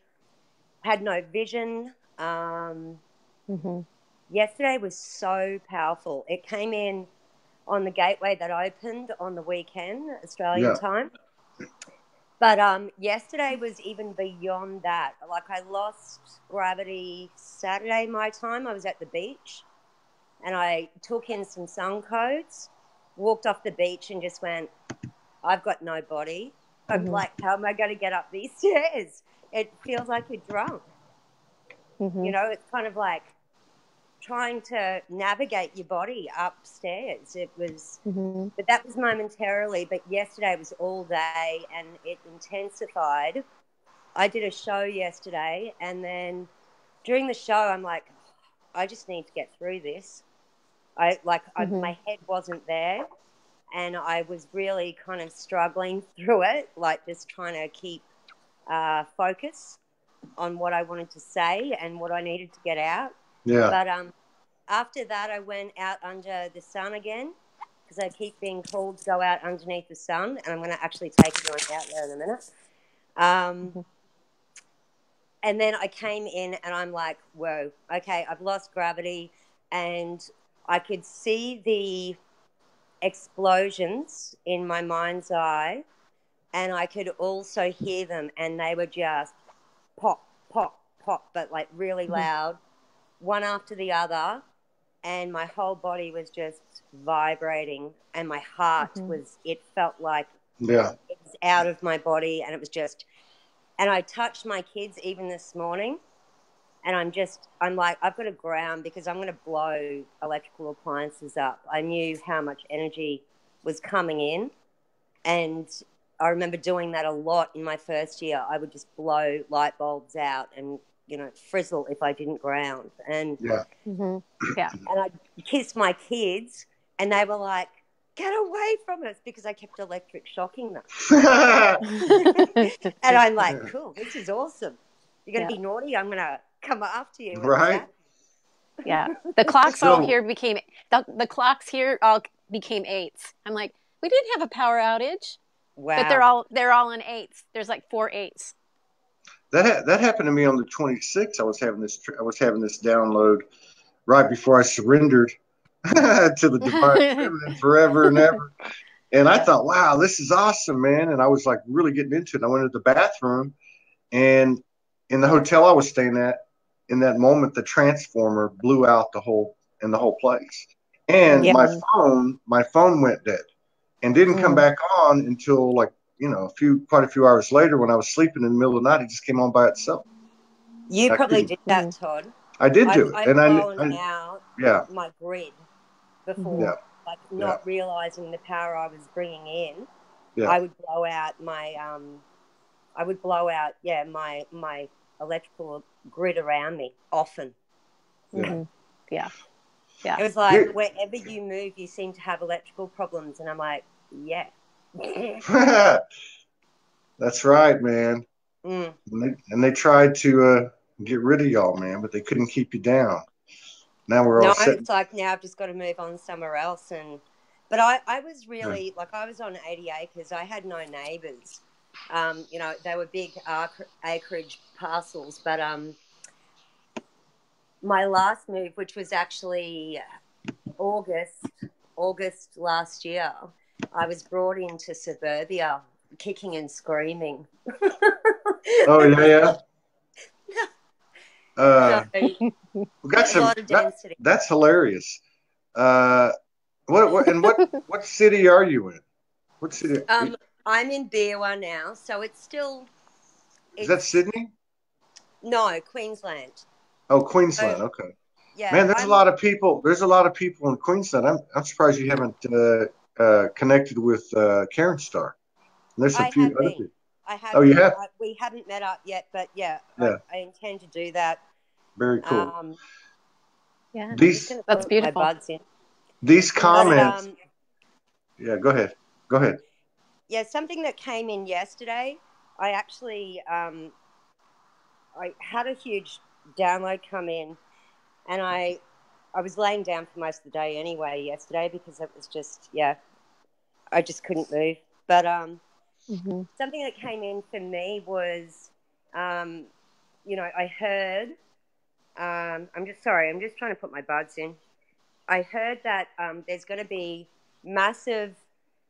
Had no vision. Yesterday was so powerful. It came in on the gateway that opened on the weekend, Australian time. But yesterday was even beyond that. Like, I lost gravity Saturday my time. I was at the beach and I took in some sun codes, walked off the beach and just went, I've got no body. I'm like, how am I going to get up these stairs? It feels like you're drunk. It's kind of like trying to navigate your body upstairs. It was, but that was momentarily, but yesterday was all day and it intensified. I did a show yesterday, and then during the show, I'm like, I just need to get through this. My head wasn't there, and I was really kind of struggling through it, like just trying to keep focus on what I wanted to say and what I needed to get out.
Yeah.
But after that, I went out under the sun again, because I keep being told to go out underneath the sun, and I'm going to actually take it out there in a minute. And then I came in and I'm like, whoa, okay, I've lost gravity, and I could see the explosions in my mind's eye, and I could also hear them, and they were just pop, pop, pop, but like really loud, one after the other, and my whole body was just vibrating, and my heart it felt like it was out of my body, and it was just, and I touched my kids even this morning, and I'm like, I've got to ground because I'm going to blow electrical appliances up. I knew how much energy was coming in, and I remember doing that a lot in my first year. I would just blow light bulbs out and frizzle if I didn't ground. And
Yeah.
Yeah.
And I kissed my kids, and they were like, "Get away from us," because I kept electric shocking them. And I'm like, "Cool, this is awesome. You're going to be naughty, I'm going to come after you."
Right.
Yeah. The clocks the clocks here all became 8s. I'm like, we didn't have a power outage.
Wow.
But they're all in 8s. There's like 4 8s.
That happened to me on the 26th. I was having this download right before I surrendered to the divine feminine forever and ever. And I thought, wow, this is awesome, man. And I was like really getting into it. And I went to the bathroom, and in the hotel I was staying at, in that moment, the transformer blew out the whole place. And my phone went dead and didn't come back on until like, quite a few hours later when I was sleeping in the middle of the night. It just came on by itself.
You probably did that, Todd.
I did do it.
I've blown out my grid before, not realizing the power I was bringing in. Yeah. I would blow out my my electrical grid around me often.
Yeah.
It was like wherever you move, you seem to have electrical problems, and I'm like, yeah.
That's right, man. And they tried to get rid of y'all, man, but they couldn't keep you down. Now we're all set.
It's like now I've just got to move on somewhere else. But I was really like, I was on 80 acres. I had no neighbours. They were big acreage parcels. But my last move, which was actually August last year, I was brought into suburbia, kicking and screaming.
Oh yeah.
We got some. A lot of density.
That's hilarious. What city are you in? What city?
I'm in Beerwah now, so it's still.
Is that Sydney?
No, Queensland.
Oh, Queensland. Okay. Yeah. Man, there's a lot of people. There's a lot of people in Queensland. I'm surprised you haven't connected with Karen Starr. There's a few other people.
I have.
Oh, you have?
We haven't met up yet, but I intend to do that.
Very cool.
That's beautiful.
These comments. Go ahead.
Yeah, something that came in yesterday. I actually I had a huge download come in, and I was laying down for most of the day anyway yesterday because it was just I just couldn't move. But something that came in for me was I heard. I'm just trying to put my buds in. I heard that there's going to be massive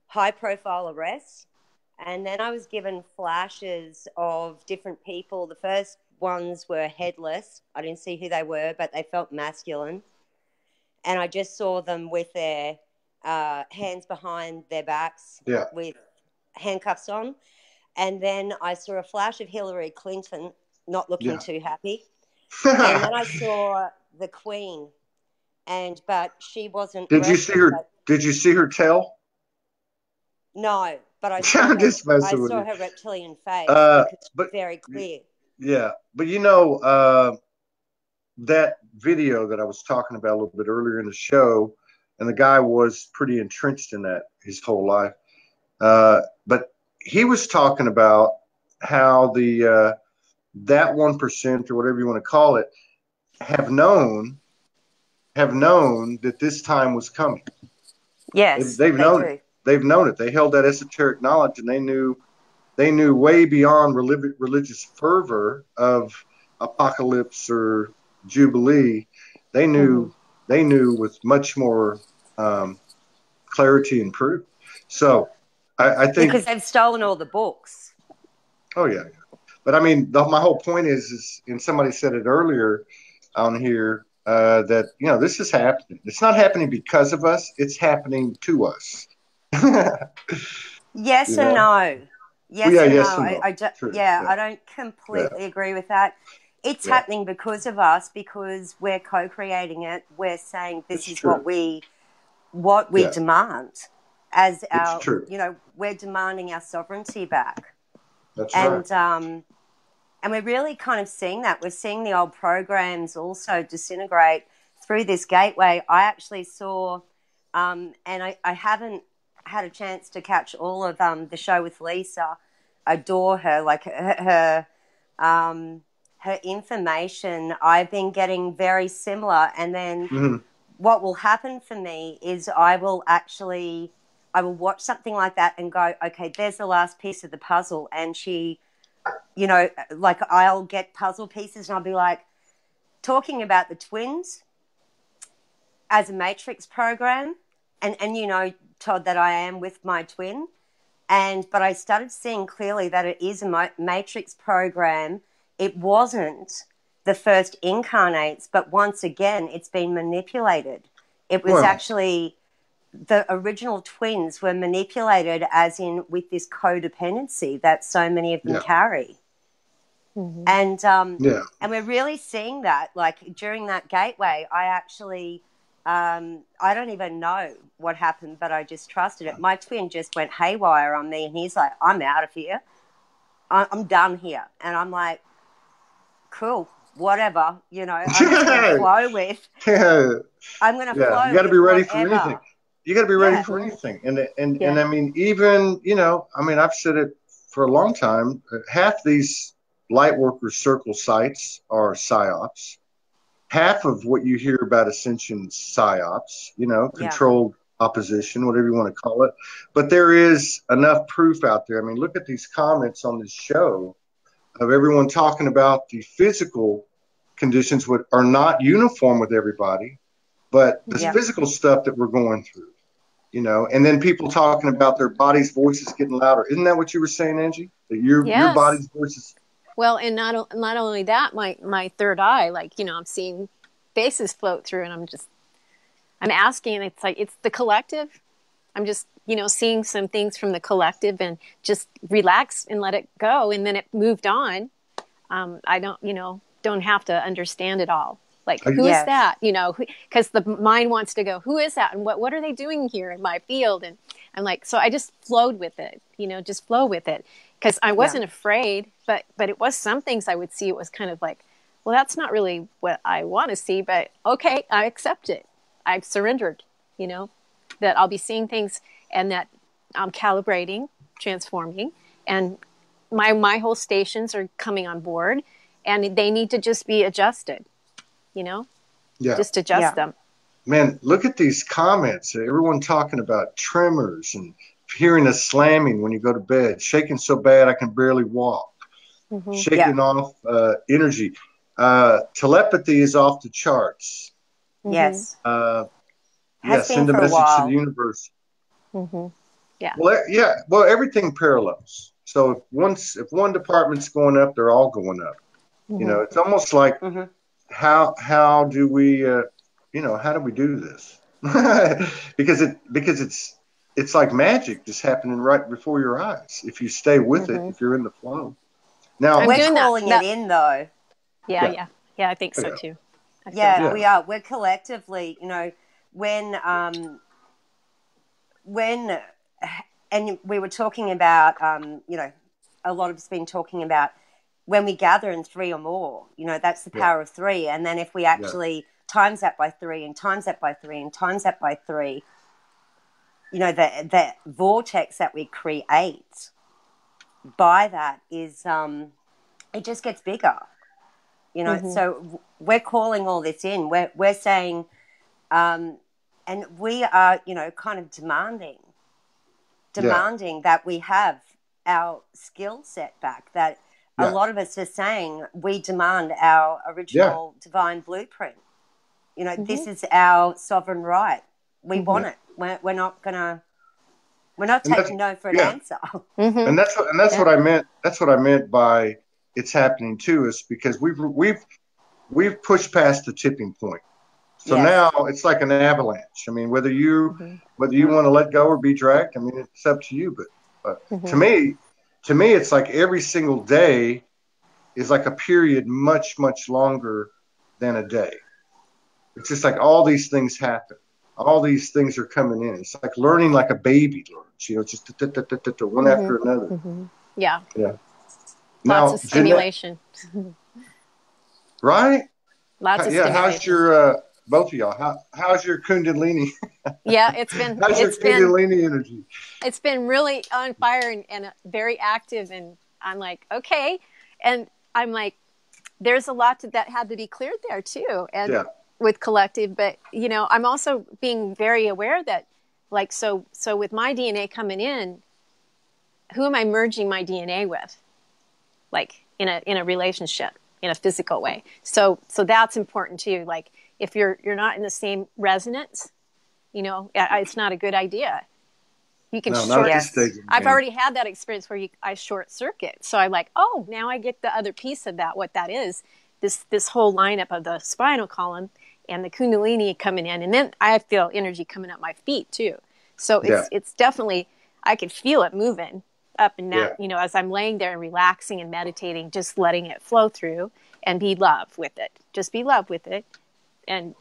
high-profile arrests, and then I was given flashes of different people. The first ones were headless. I didn't see who they were, but they felt masculine, and I just saw them with their hands behind their backs with handcuffs on, and then I saw a flash of Hillary Clinton not looking too happy. And then I saw the Queen, but she wasn't.
Did you see her tail?
No, but I saw her reptilian face. But very clear.
Yeah, but that video that I was talking about a little bit earlier in the show, and the guy was pretty entrenched in that his whole life. But he was talking about how that 1% or whatever you want to call it have known that this time was coming.
Yes,
they've known it. They've known it. They held that esoteric knowledge, and they knew way beyond religious fervor of apocalypse or jubilee. They knew with much more clarity and proof. So I think
because they've stolen all the books.
Oh yeah. But I mean, my whole point is, and somebody said it earlier on here, that this is happening. It's not happening because of us; it's happening to us.
Yes and no. Yes and no. I don't completely agree with that. It's happening because of us, because we're co-creating it. We're saying this is what we demand as our. We're demanding our sovereignty back.
That's right.
And And we're really kind of seeing that. We're seeing the old programs also disintegrate through this gateway. I actually saw, and I haven't had a chance to catch all of the show with Lisa. Adore her, like her information. I've been getting very similar, and then what will happen for me is I will watch something like that and go, okay, there's the last piece of the puzzle, and she, you know, like I'll get puzzle pieces and I'll be like talking about the twins as a matrix program, and you know, Todd, that I am with my twin. But I started seeing clearly that it is a matrix program. It wasn't the first incarnates, but once again, it's been manipulated. It was actually the original twins were manipulated, as in with this codependency that so many of them carry. And we're really seeing that. Like during that gateway, I actually, I don't even know what happened, but I just trusted it. My twin just went haywire on me, and he's like, I'm out of here. I'm done here. And I'm like, cool, whatever, you know, I'm just going to flow with. I'm going to flow.
You got to be ready for
whatever.
anything. You got to be ready for anything. And I mean, even, you know, I mean, I've said it for a long time. Half these Lightworker Circle sites are psyops. Half of what you hear about Ascension psyops, you know, controlled opposition, whatever you want to call it. But there is enough proof out there. I mean, look at these comments on this show of everyone talking about the physical conditions which are not uniform with everybody, but the physical stuff that we're going through, you know, and then people talking about their body's voices getting louder. Isn't that what you were saying, Angie? That your body's voices.
Well, and not only that, my third eye, like, you know, I'm seeing faces float through, and I'm asking, it's like, it's the collective. I'm just, you know, seeing some things from the collective and just relax and let it go. And then it moved on. I don't have to understand it all. Like, who is that? You know, because the mind wants to go, who is that? And what are they doing here in my field? And I'm like, so I just flowed with it, you know, just flow with it. Because I wasn't afraid, but it was some things I would see. It was kind of like, well, that's not really what I want to see, but okay, I accept it. I've surrendered, you know, that I'll be seeing things and that I'm calibrating, transforming, and my whole stations are coming on board, and they need to just be adjusted, you know, just adjust them.
Man, look at these comments. Everyone talking about tremors and hearing a slamming when you go to bed, shaking so bad I can barely walk, shaking off energy. Telepathy is off the charts.
Yes.
Send a message to the universe.
Yeah.
Well, everything parallels. So if one department's going up, they're all going up. You know, it's almost like how do we how do we do this? because it's like magic just happening right before your eyes if you stay with it, if you're in the flow. Now
we're calling it in though.
Yeah, I think so too.
We are. We're collectively, you know, when and we were talking about, you know, a lot of us been talking about when we gather in 3 or more, you know, that's the power of 3. And then if we actually times that by 3 and times that by 3 and times that by 3, you know, the vortex that we create by that is, it just gets bigger, you know. So we're calling all this in. We're saying, and we are, you know, kind of demanding that we have our skill set back. That a lot of us are saying we demand our original divine blueprint. You know, this is our sovereign right. We want it. We're not taking no for an answer.
And that's what I meant. That's what I meant by it's happening to us, because we've pushed past the tipping point. So now it's like an avalanche. I mean, whether you want to let go or be dragged, I mean, it's up to you. But to me, it's like every single day is like a period much, much longer than a day. It's just like all these things happen. All these things are coming in. It's like learning like a baby learns, you know, just one after another.
Yeah. Lots of stimulation.
Right?
Lots of
yeah.
stimulation.
How's your both of y'all? How's your Kundalini?
Yeah, it's been.
How's your Kundalini energy?
It's been really on fire and very active, and I'm like, okay, and I'm like, there's a lot that had to be cleared there too, and with collective. But you know, I'm also being very aware that, like, so with my DNA coming in, who am I merging my DNA with? Like in a relationship, in a physical way. So that's important too. Like if you're not in the same resonance, you know, it's not a good idea. You can short. I've already had that experience where I short circuit. So I'm like, oh, now I get the other piece of that. What that is, this whole lineup of the spinal column and the Kundalini coming in, and then I feel energy coming up my feet too. So it's definitely, I can feel it moving up and down, you know, as I'm laying there and relaxing and meditating, just letting it flow through and be love with it. Just be love with it. And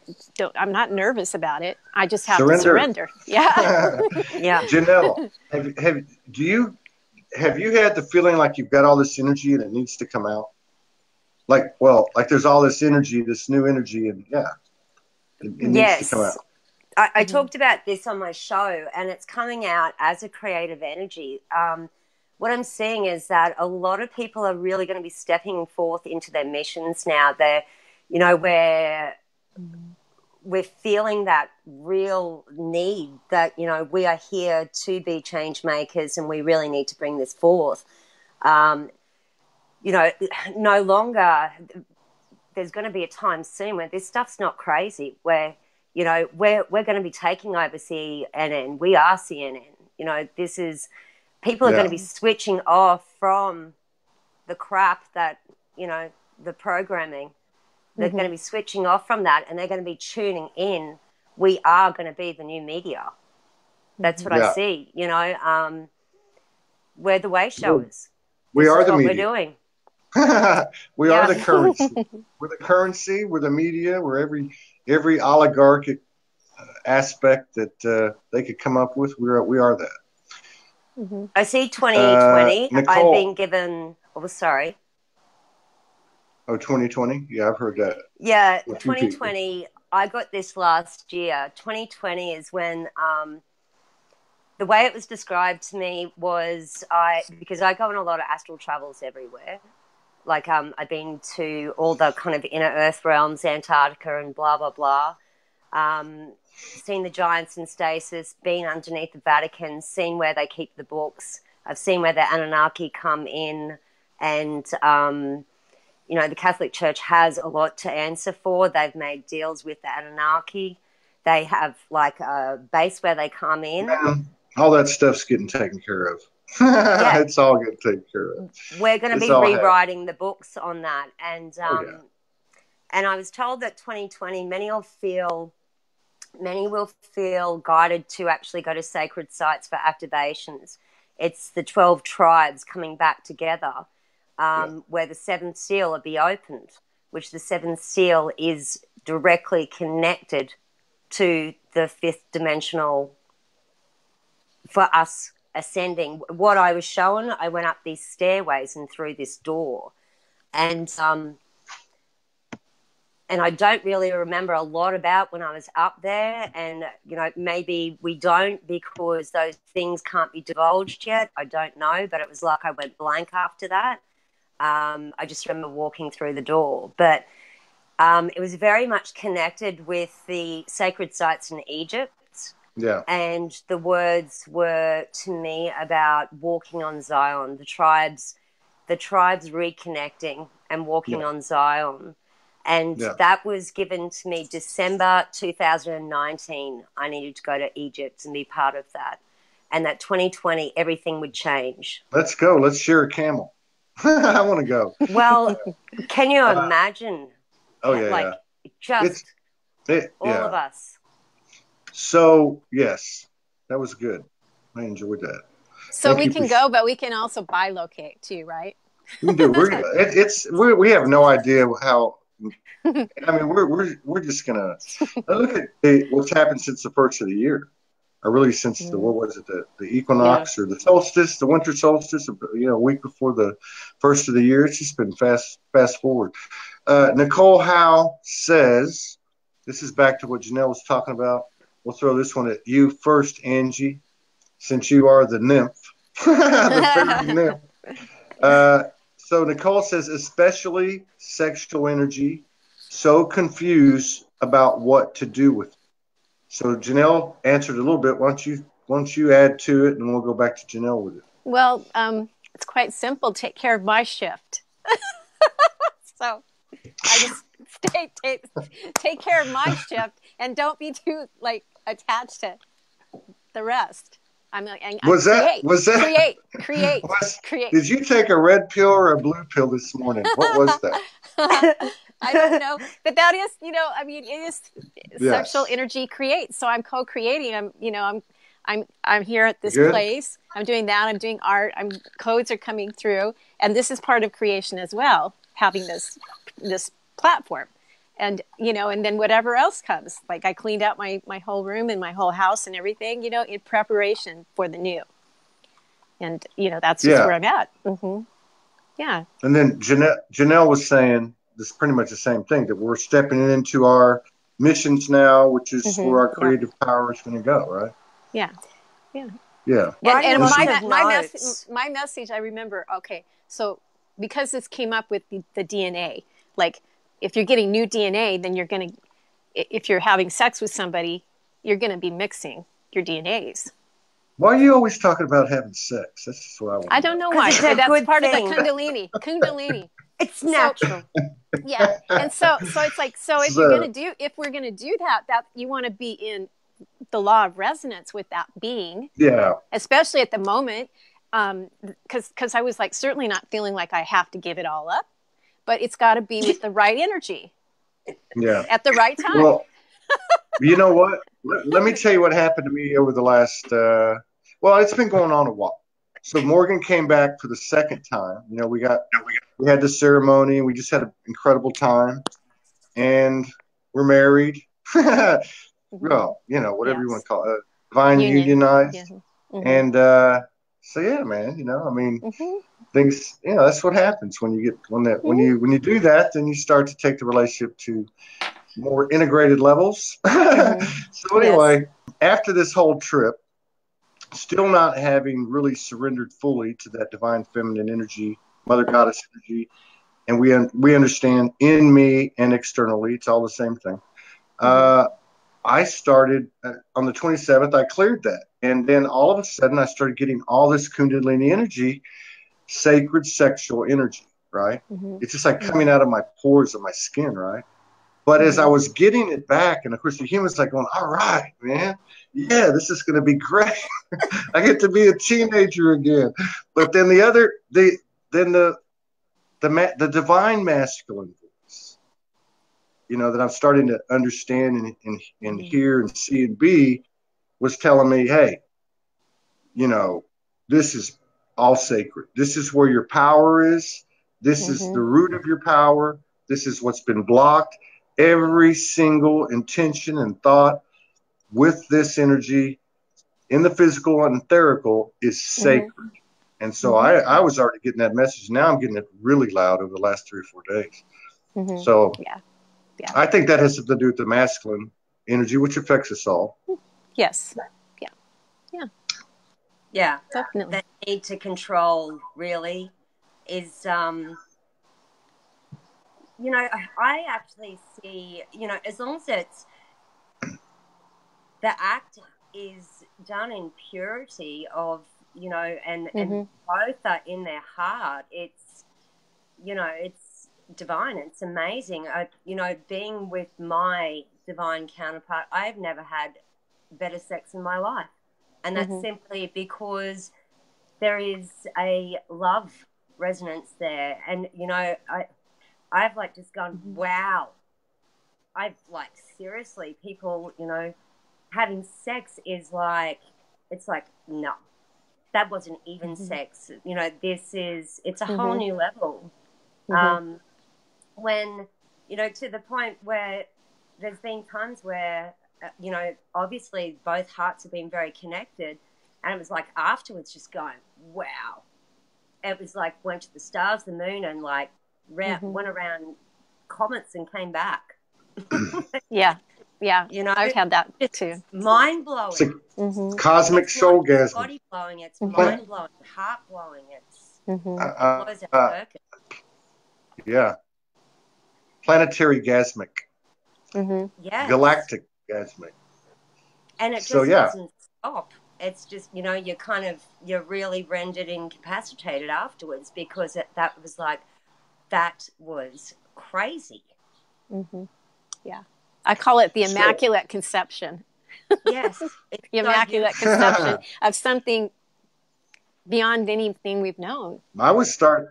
I'm not nervous about it. I just have to surrender. Yeah.
Yeah.
Janelle, have you had the feeling like you've got all this energy and it needs to come out? Like there's all this energy, this new energy, and it needs to come out.
I talked about this on my show, and it's coming out as a creative energy. What I'm seeing is that a lot of people are really going to be stepping forth into their missions now. They're, you know, we're feeling that real need that, you know, we are here to be change makers and we really need to bring this forth. You know, no longer, there's going to be a time soon where this stuff's not crazy, where, you know, we're going to be taking over CNN. We are CNN. You know, people are going to be switching off from the crap that, you know, the programming. They're going to be switching off from that, and they're going to be tuning in. We are going to be the new media. That's what I see. You know, we're the way showers.
We are the media.
We're doing.
We are the currency. We're the currency. We're the media. We're every oligarchic aspect that they could come up with. We are that.
I see 2020.
Nicole,
I've been given. Oh, sorry.
Oh, 2020? Yeah, I've heard that.
Yeah, 2020. I got this last year. 2020 is when the way it was described to me was because I go on a lot of astral travels everywhere. Like I've been to all the kind of inner earth realms, Antarctica and blah, blah, blah. Seen the giants in stasis, been underneath the Vatican, seen where they keep the books. I've seen where the Anunnaki come in and... you know, the Catholic Church has a lot to answer for. They've made deals with the Anunnaki. They have like a base where they come in.
All that stuff's getting taken care of. It's all getting taken care of.
We're going to be rewriting the books on that. And and I was told that 2020, many will feel guided to actually go to sacred sites for activations. It's the 12 tribes coming back together. Where the seventh seal will be opened, which the seventh seal is directly connected to the fifth dimensional for us ascending. What I was shown, I went up these stairways and through this door. And I don't really remember a lot about when I was up there. And, you know, maybe we don't because those things can't be divulged yet. I don't know. But it was like I went blank after that. I just remember walking through the door. But it was very much connected with the sacred sites in Egypt.
Yeah.
And the words were to me about walking on Zion, the tribes reconnecting and walking on Zion. And that was given to me December 2019. I needed to go to Egypt and be part of that. And that 2020, everything would change.
Let's go. Let's share a camel. I want to go.
Well, can you imagine? Just all of us.
So, yes, that was good. I enjoyed that.
So we can go, but we can also bilocate too, right?
We do. We have no idea how. I mean, we're just gonna look at what's happened since the first of the year. or really since the, what was it, the equinox or the solstice, the winter solstice, a week before the first of the year. It's just been fast forward. Nicole Howe says, this is back to what Janelle was talking about. We'll throw this one at you first, Angie, since you are the nymph, the fairy nymph. So Nicole says, especially sexual energy, so confused about what to do with it. So Janelle answered a little bit. Why don't you add to it, and we'll go back to Janelle with it.
Well, it's quite simple. Take care of my shift. So I just take care of my shift, and don't be too attached to the rest. I'm like, create.
Did you take a red pill or a blue pill this morning? What was that?
I don't know, but that is, it is sexual energy creates. So I'm co-creating. I'm here at this place. I'm doing that. I'm doing art. Codes are coming through, and this is part of creation as well. Having this platform, and and then whatever else comes. Like I cleaned out my whole room and my whole house and everything, in preparation for the new. And that's just where I'm at. Mm-hmm. Yeah.
And then Janelle was saying this is pretty much the same thing, that we're stepping into our missions now, which is where our creative power is going to go, right?
Yeah. Yeah.
Yeah.
And my message, I remember, okay, so because this came up with the DNA, like if you're getting new DNA, then if you're having sex with somebody, you're going to be mixing your DNAs.
Why are you always talking about having sex? That's just what I want.
I don't know why. That's part of the Kundalini. It's natural. Yeah. And so it's like, if we're going to do that you want to be in the law of resonance with that being. Yeah. Especially at the moment. Cause I was certainly not feeling like I have to give it all up, but it's got to be with the right energy. Yeah. At the right time.
Well, you know what? Let me tell you what happened to me over the last, it's been going on a while. So Morgan came back for the second time. We had the ceremony, and we just had an incredible time, and we're married. Well, whatever you want to call it, divine unionized. Yeah. Mm-hmm. And so yeah, man, things, that's what happens when you when you do that, then you start to take the relationship to more integrated levels. So anyway, after this whole trip, still not having really surrendered fully to that divine feminine energy, mother goddess energy, and we understand in me and externally, it's all the same thing. I started on the 27th, I cleared that. And then all of a sudden I started getting all this Kundalini energy, sacred sexual energy, right? Mm-hmm. It's just like coming out of my pores of my skin, right? But as I was getting it back, and of course the human's like going, all right, man, yeah, this is going to be great. I get to be a teenager again. But then the divine masculine voice, that I'm starting to understand and hear and see and be, was telling me, hey, this is all sacred. This is where your power is. This is the root of your power. This is what's been blocked. Every single intention and thought with this energy in the physical and etherical is sacred. And so I was already getting that message. Now I'm getting it really loud over the last 3 or 4 days. So yeah. I think that has something to do with the masculine energy, which affects us all.
Yes. Yeah. Yeah.
Yeah. Definitely. That need to control really is, I actually see, as long as it's the act is done in purity of, and both are in their heart, it's, it's divine. It's amazing. Being with my divine counterpart, I've never had better sex in my life. And that's simply because there is a love resonance there. And, I've just gone, wow. I've seriously, people, having sex is it's no, that wasn't even sex. It's a whole new level. When, to the point where there's been times where you know, obviously both hearts have been very connected. And it was like afterwards just going, wow. It was like went to the stars, the moon, and like went around comets and came back.
Yeah.
You know,
I've had that too.
Mind blowing.
Cosmic soulgasm.
Body blowing. It's mind blowing. Heart blowing. It's it blows our circuit.
Yeah. Planetary gasmic.
Yes.
Galactic gasmic.
And it just doesn't stop. It's just, you know, you're really rendered incapacitated afterwards because that was crazy.
Yeah. I call it the Immaculate Conception.
Yes.
The Immaculate Conception of something beyond anything we've known.
I was calling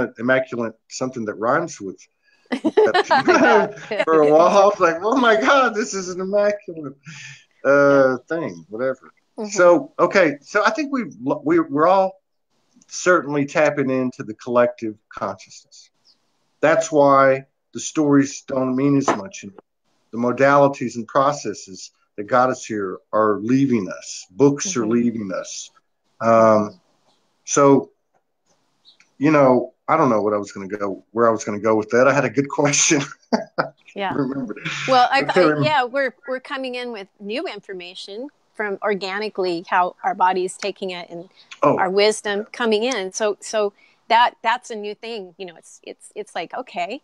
it immaculate, something that rhymes with. For a while, I was like, oh my God, this is an immaculate thing, whatever. So, okay. So I think we're all certainly tapping into the collective consciousness. That's why the stories don't mean as much. The modalities and processes that got us here are leaving us. Books are leaving us. So, you know, I don't know where I was going to go with that. I had a good question.
Yeah.
Remember.
Well, we're coming in with new information from organically how our body's taking it and our wisdom coming in. So that's a new thing. You know, it's like, okay,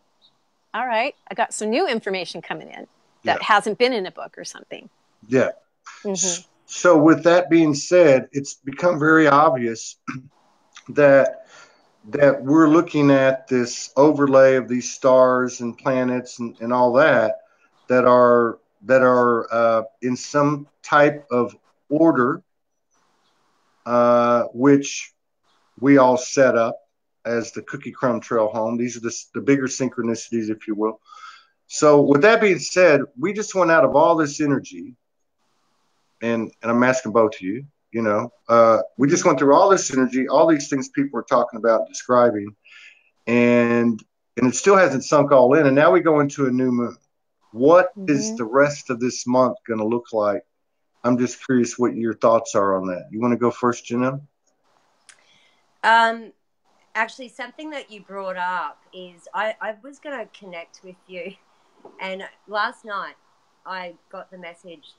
all right, I got some new information coming in that hasn't been in a book or something.
Yeah. So with that being said, it's become very obvious that we're looking at this overlay of these stars and planets and all that are in some type of order, which we all set up as the cookie crumb trail home. These are the bigger synchronicities, if you will. So with that being said, we just went out of all this energy, and I'm asking both of you, you know, we just went through all this energy, all these things people are talking about, describing, and it still hasn't sunk all in. And now we go into a new moon. What is the rest of this month going to look like? I'm just curious what your thoughts are on that. You want to go first, Janelle?
Actually, something that you brought up is I was going to connect with you. And last night I got the message,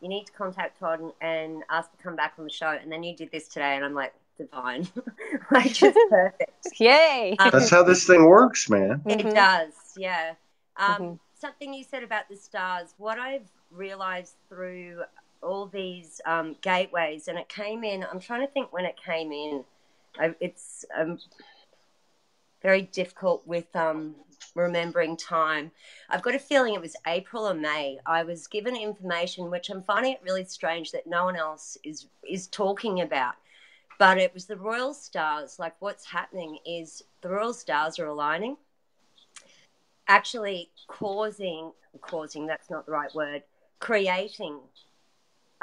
you need to contact Todd and ask to come back on the show. And then you did this today, and I'm like, divine. Like, just perfect.
Yay.
That's how this thing works, man.
It does, yeah. Something you said about the stars, what I've realized through all these gateways, and it came in, I'm trying to think when it came in. It's very difficult with remembering time. I've got a feeling it was April or May. I was given information which I'm finding it really strange that no one else is talking about. But it was the royal stars. Like, what's happening is the royal stars are aligning, actually causing, that's not the right word, creating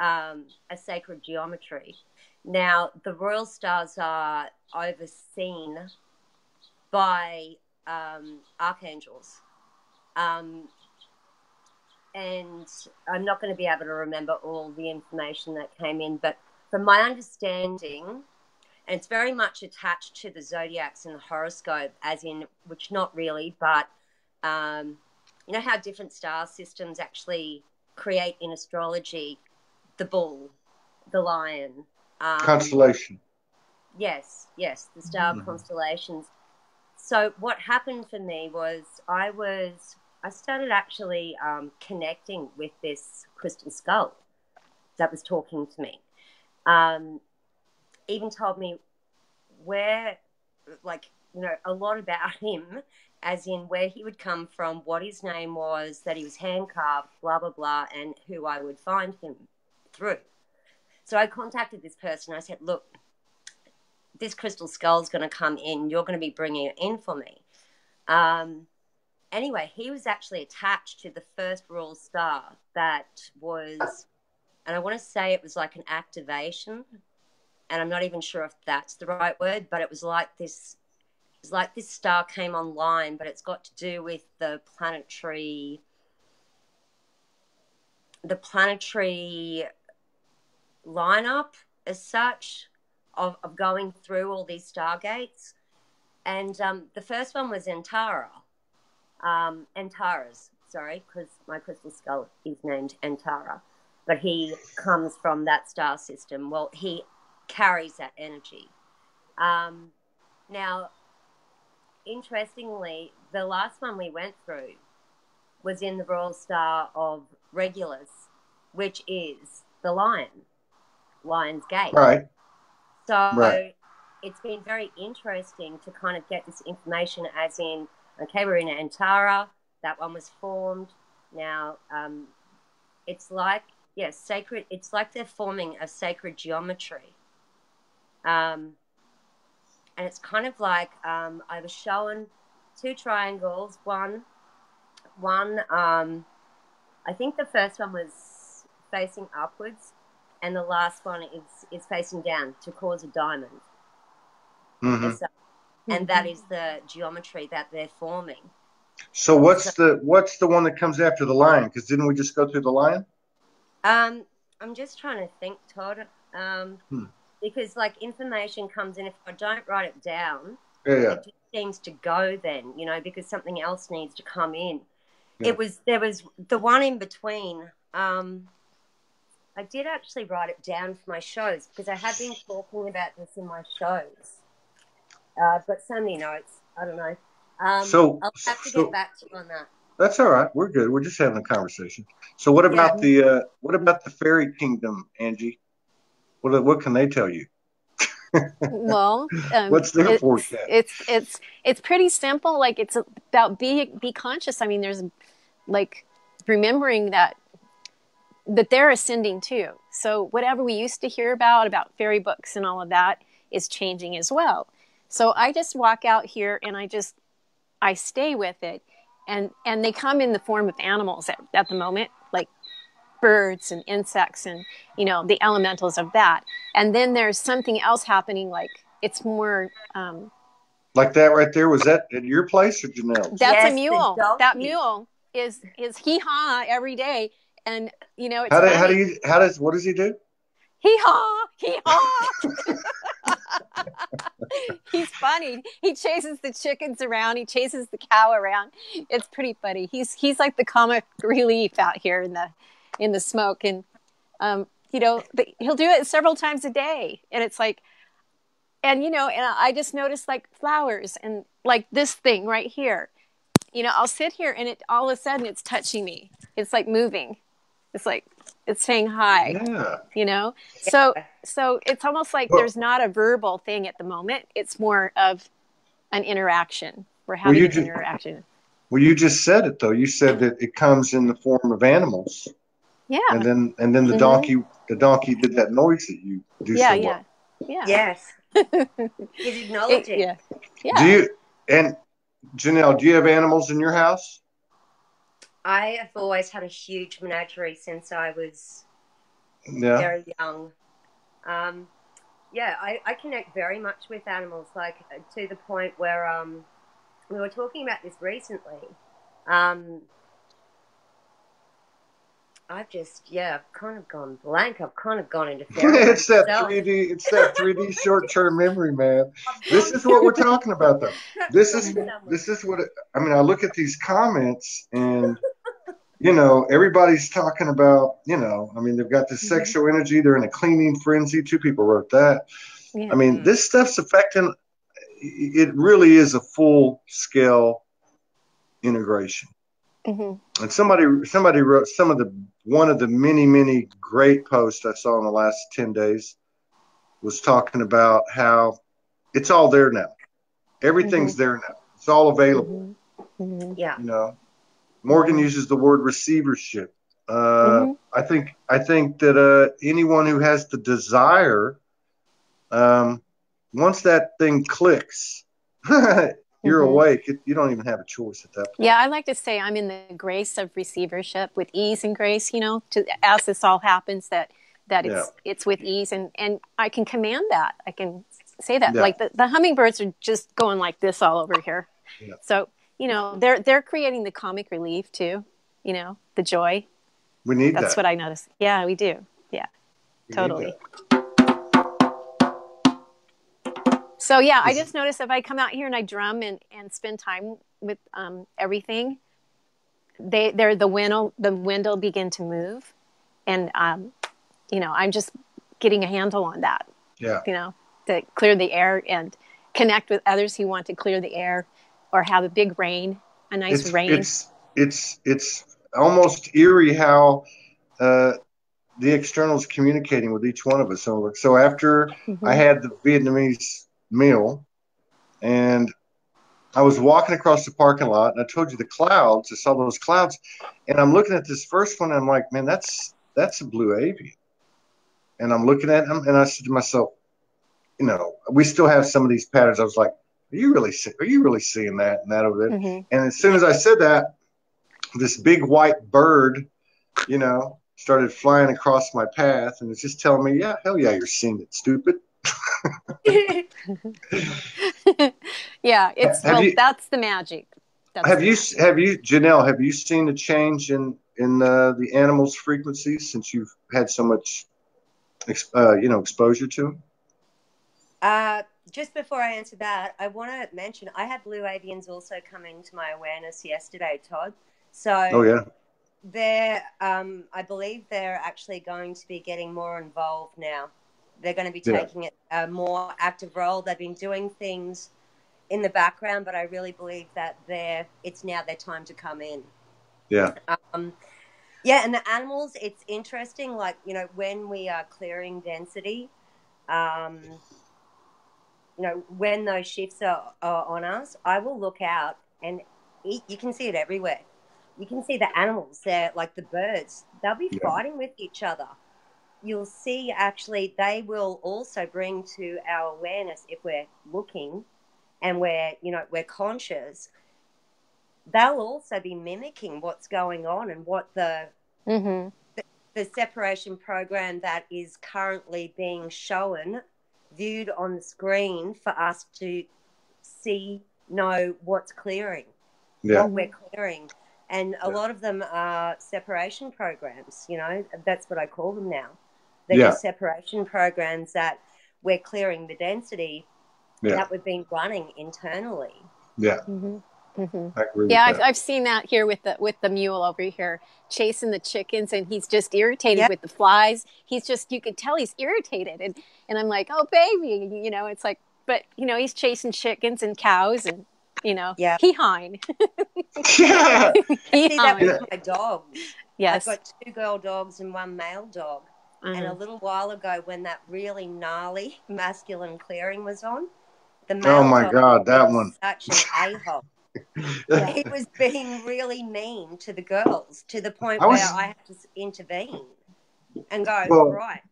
a sacred geometry. Now, the royal stars are overseen by archangels. And I'm not going to be able to remember all the information that came in, but from my understanding, and it's very much attached to the zodiacs and the horoscope, as in, which not really, but you know how different star systems actually create in astrology the bull, the lion.
Constellation.
Yes, the star constellations. So what happened for me was I started actually connecting with this crystal skull that was talking to me. Even told me where, like, you know, a lot about him, as in where he would come from, what his name was, that he was handcuffed, blah, blah, blah, and who I would find him through. So I contacted this person. I said, look, this crystal skull is going to come in. You're going to be bringing it in for me. Anyway, he was actually attached to the first royal star that was, and I want to say it was like an activation, and I'm not even sure if that's the right word, but it was like this star came online, but it's got to do with the planetary the planetary lineup as such of going through all these stargates. And the first one was Antares, sorry, because my crystal skull is named Antara. But he comes from that star system. Well, he carries that energy. Now, interestingly, the last one we went through was in the royal star of Regulus, which is the Lion's Gate.
Right.
So it's been very interesting to kind of get this information as in, okay, we're in Antara, that one was formed. Now, it's like, sacred, it's like they're forming a sacred geometry. And it's kind of like, I was shown two triangles, one, I think the first one was facing upwards, and the last one is facing down to cause a diamond.
Mm-hmm.
And that is the geometry that they're forming.
So what's the one that comes after the lion? Because didn't we just go through the lion?
I'm just trying to think, Todd. Because like information comes in, if I don't write it down, it just seems to go then, because something else needs to come in. Yeah. There was the one in between. I did actually write it down for my shows because I have been talking about this in my shows. I've got so many notes. I don't know. I'll have to get back to you on that.
That's all right. We're good. We're just having a conversation. So what about the fairy kingdom, Angie? What can they tell you?
Well,
what's their forecast?
It's pretty simple. Like, it's about be conscious. I mean, there's like remembering that they're ascending too. So whatever we used to hear about fairy books and all of that is changing as well. So I just walk out here and I stay with it, and they come in the form of animals at the moment, like birds and insects and the elementals of that. And then there's something else happening, like it's more
like that right there. Was that at your place or Janelle?
That's a mule. That mule is hee-haw every day. And it's
what does he do?
Hee-haw, hee-haw. He's funny. He chases the chickens around. He chases the cow around. It's pretty funny. He's like the comic relief out here in the smoke. And he'll do it several times a day. And it's like, and I just noticed like flowers and like this thing right here. I'll sit here and all of a sudden it's touching me. It's like moving. It's like it's saying hi.
Yeah.
So it's almost like there's not a verbal thing at the moment. It's more of an interaction. We're having an interaction.
Well, you just said it though. You said that it comes in the form of animals.
Yeah.
And then the donkey did that noise that you do so well.
Yeah.
Yes. He's acknowledging.
Yeah.
And Janelle, do you have animals in your house?
I have always had a huge menagerie since I was very young. I connect very much with animals, like to the point where we were talking about this recently. I've just I've kind of gone blank. I've kind of gone into fairy.
It's that 3D. It's that 3D short-term memory, man. This is what we're talking about, though. This is what I look at these comments and. Everybody's talking about, they've got this sexual energy. They're in a cleaning frenzy. 2 people wrote that. Yeah. This stuff's affecting, it really is a full scale integration. Mm-hmm. And somebody wrote one of the many, many great posts I saw in the last 10 days was talking about how it's all there now. Everything's there now. It's all available.
Mm-hmm. Yeah.
Morgan uses the word receivership. I think that anyone who has the desire, once that thing clicks, you're awake. You don't even have a choice at that point.
Yeah, I like to say I'm in the grace of receivership with ease and grace. As this all happens, that it's with ease, and I can command that. I can say that. Yeah. Like the hummingbirds are just going like this all over here. Yeah. So. They're creating the comic relief too, the joy.
We need
That's
that.
what I noticed. Yeah, we do. Yeah, totally. So yeah, I just noticed if I come out here and I drum and spend time with everything, the wind will begin to move, and I'm just getting a handle on that.
Yeah.
To clear the air and connect with others who want to clear the air or have a big rain, a nice rain.
It's almost eerie how the external is communicating with each one of us. So after I had the Vietnamese meal, and I was walking across the parking lot, and I told you the clouds. I saw those clouds, and I'm looking at this first one, and I'm like, man, that's a blue avian. And I'm looking at him, and I said to myself, we still have some of these patterns. I was like, are you really seeing that and that over there? And as soon as I said that, this big white bird, started flying across my path, and it's just telling me, yeah, hell yeah, you're seeing it, stupid.
Yeah, that's the magic.
Janelle, have you seen a change in the animals' frequencies since you've had so much exposure to them?
Just before I answer that, I want to mention I had blue avians also come into my awareness yesterday, Todd. So I believe they're actually going to be getting more involved now. They're going to be taking a more active role. They've been doing things in the background, but I really believe that it's now their time to come in.
Yeah.
And the animals, it's interesting, like, when we are clearing density, when those shifts are on us, I will look out and you can see it everywhere. You can see the animals, they're like the birds, they'll be fighting with each other. You'll see actually they will also bring to our awareness, if we're looking and we're conscious, they'll also be mimicking what's going on and what the separation program that is currently being shown, viewed on the screen for us to know what's clearing, what we're clearing. And a lot of them are separation programs, that's what I call them now. They're just separation programs that we're clearing the density that we've been running internally.
Yeah. I agree with that.
I've seen that here with the mule over here chasing the chickens, and he's just irritated with the flies. You could tell he's irritated, and I'm like, oh baby, it's like, but he's chasing chickens and cows, and he-hine.
Yeah.
I see that with my dogs.
Yes.
I've got 2 girl dogs and 1 male dog. And a little while ago, when that really gnarly masculine clearing was on, the male dog was such an a-hole. He was being really mean to the girls, to the point where I had to intervene and go, right,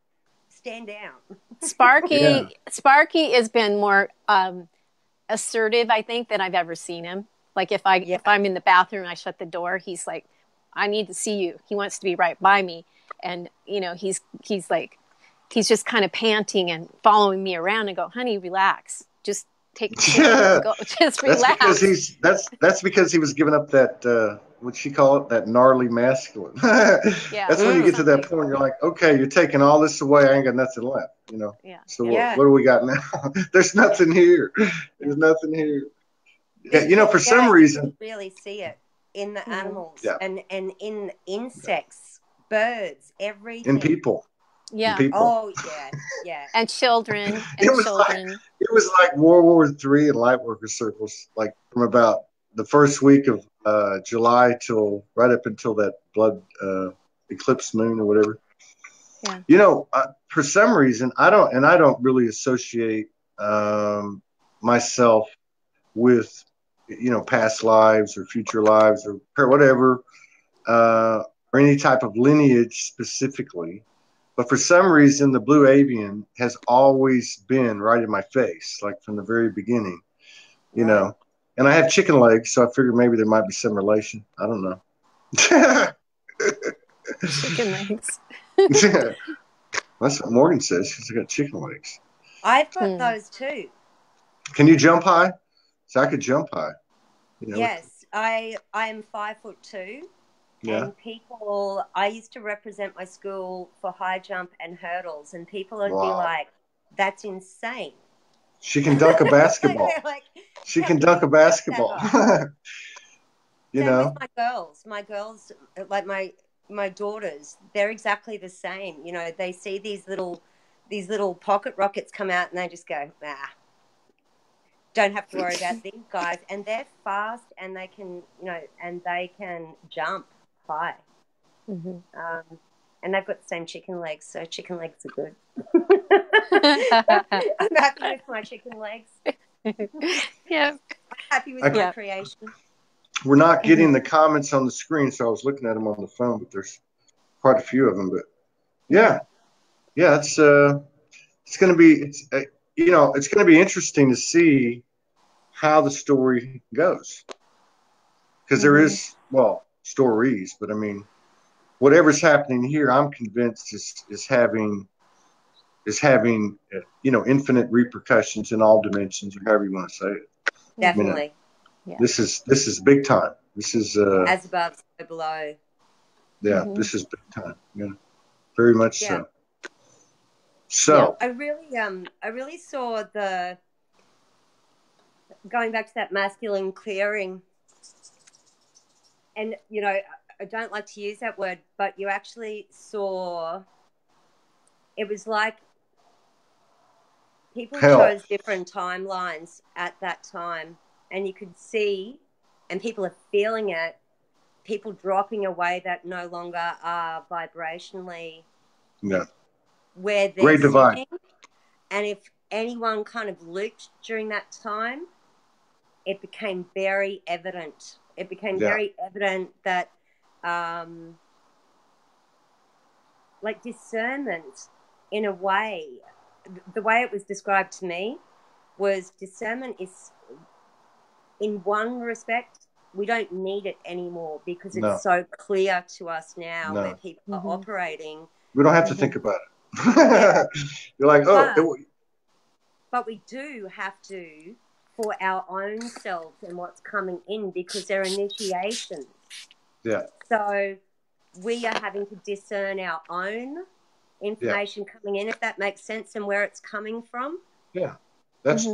stand down.
Sparky has been more assertive, I think, than I've ever seen him. Like if I'm in the bathroom and I shut the door, he's like, I need to see you. He wants to be right by me. And, he's just kind of panting and following me around and go, honey, relax. Just take go, just relax.
That's because he was giving up that, what'd she call it? That gnarly masculine. That's when you get to that point, you're like, okay, you're taking all this away. I ain't got nothing left, So what do we got now? There's nothing here. There's nothing here. For some reason.
You really see it in the animals and in insects, birds, everything.
In people.
Yeah.
People.
Oh, yeah.
And children.
It was like World War III in light worker circles, like from about the first week of July till right up until that blood eclipse moon or whatever. Yeah. For some reason, I don't really associate myself with, past lives or future lives or whatever, or any type of lineage specifically. But for some reason, the blue avian has always been right in my face, like from the very beginning, And I have chicken legs, so I figured maybe there might be some relation. I don't know.
Chicken legs.
Yeah. That's what Morgan says. She's got chicken legs.
I've got those too.
Can you jump high? So I could jump high.
Yes, I am 5'2",
Yeah.
And people, I used to represent my school for high jump and hurdles, and people would be
Wow.
like, "That's insane."
She can dunk a basketball.
Like,
she can dunk a basketball. You
Same
know?
with my girls. My girls, like my daughters, they're exactly the same. You know, they see these little pocket rockets come out, and they just go, "Ah, don't have to worry about these guys." And they're fast, and they can, and they can jump high.
Mm-hmm.
And they've got the same chicken legs, so chicken legs are good. I'm happy with my chicken legs.
Yeah.
I'm happy with my creation.
We're not getting the comments on the screen, so I was looking at them on the phone, but there's quite a few of them. But yeah, it's going to be, it's going to be interesting to see how the story goes, because there is, well, stories, but I mean, whatever's happening here, I'm convinced is having infinite repercussions in all dimensions, or however you want to say it.
Definitely.
This is big time. This is
as above, so below.
Yeah, this is big time. Yeah, very much so. So
I really saw going back to that masculine clearing, and I don't like to use that word, but you actually saw. It was like people chose different timelines at that time, and you could see, and people are feeling it, people dropping away that no longer are vibrationally where they're
Great divide.
sitting. And if anyone kind of looped during that time, it became very evident. It became very evident that like discernment, in a way, the way it was described to me was discernment is, in one respect, we don't need it anymore because it's so clear to us now where people are operating.
We don't have to think about it. You're like,
but we do have to for our own selves and what's coming in, because they're initiations.
Yeah.
So we are having to discern our own information coming in, if that makes sense, and where it's coming from.
Yeah. That's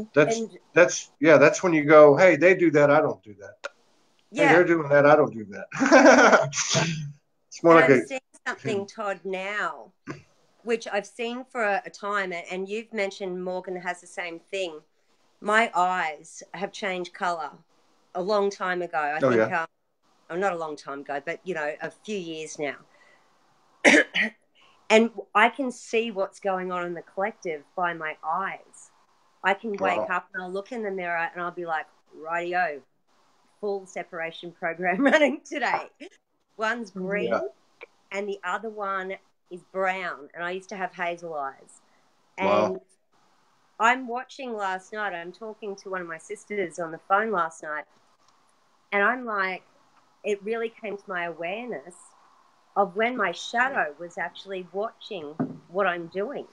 when you go, hey, they do that, I don't do that. Yeah. Hey, they're doing that, I don't do that. It's more like
I'm seeing something, Todd, now, which I've seen for a time, and you've mentioned Morgan has the same thing. My eyes have changed colour a long time ago. I think, not a long time ago, but, a few years now. And I can see what's going on in the collective by my eyes. I can wake up and I'll look in the mirror and I'll be like, rightio, full separation program running today. One's green and the other one is brown. And I used to have hazel eyes. And I'm watching last night. I'm talking to one of my sisters on the phone last night. And I'm like, it really came to my awareness of when my shadow was actually watching what I'm doing.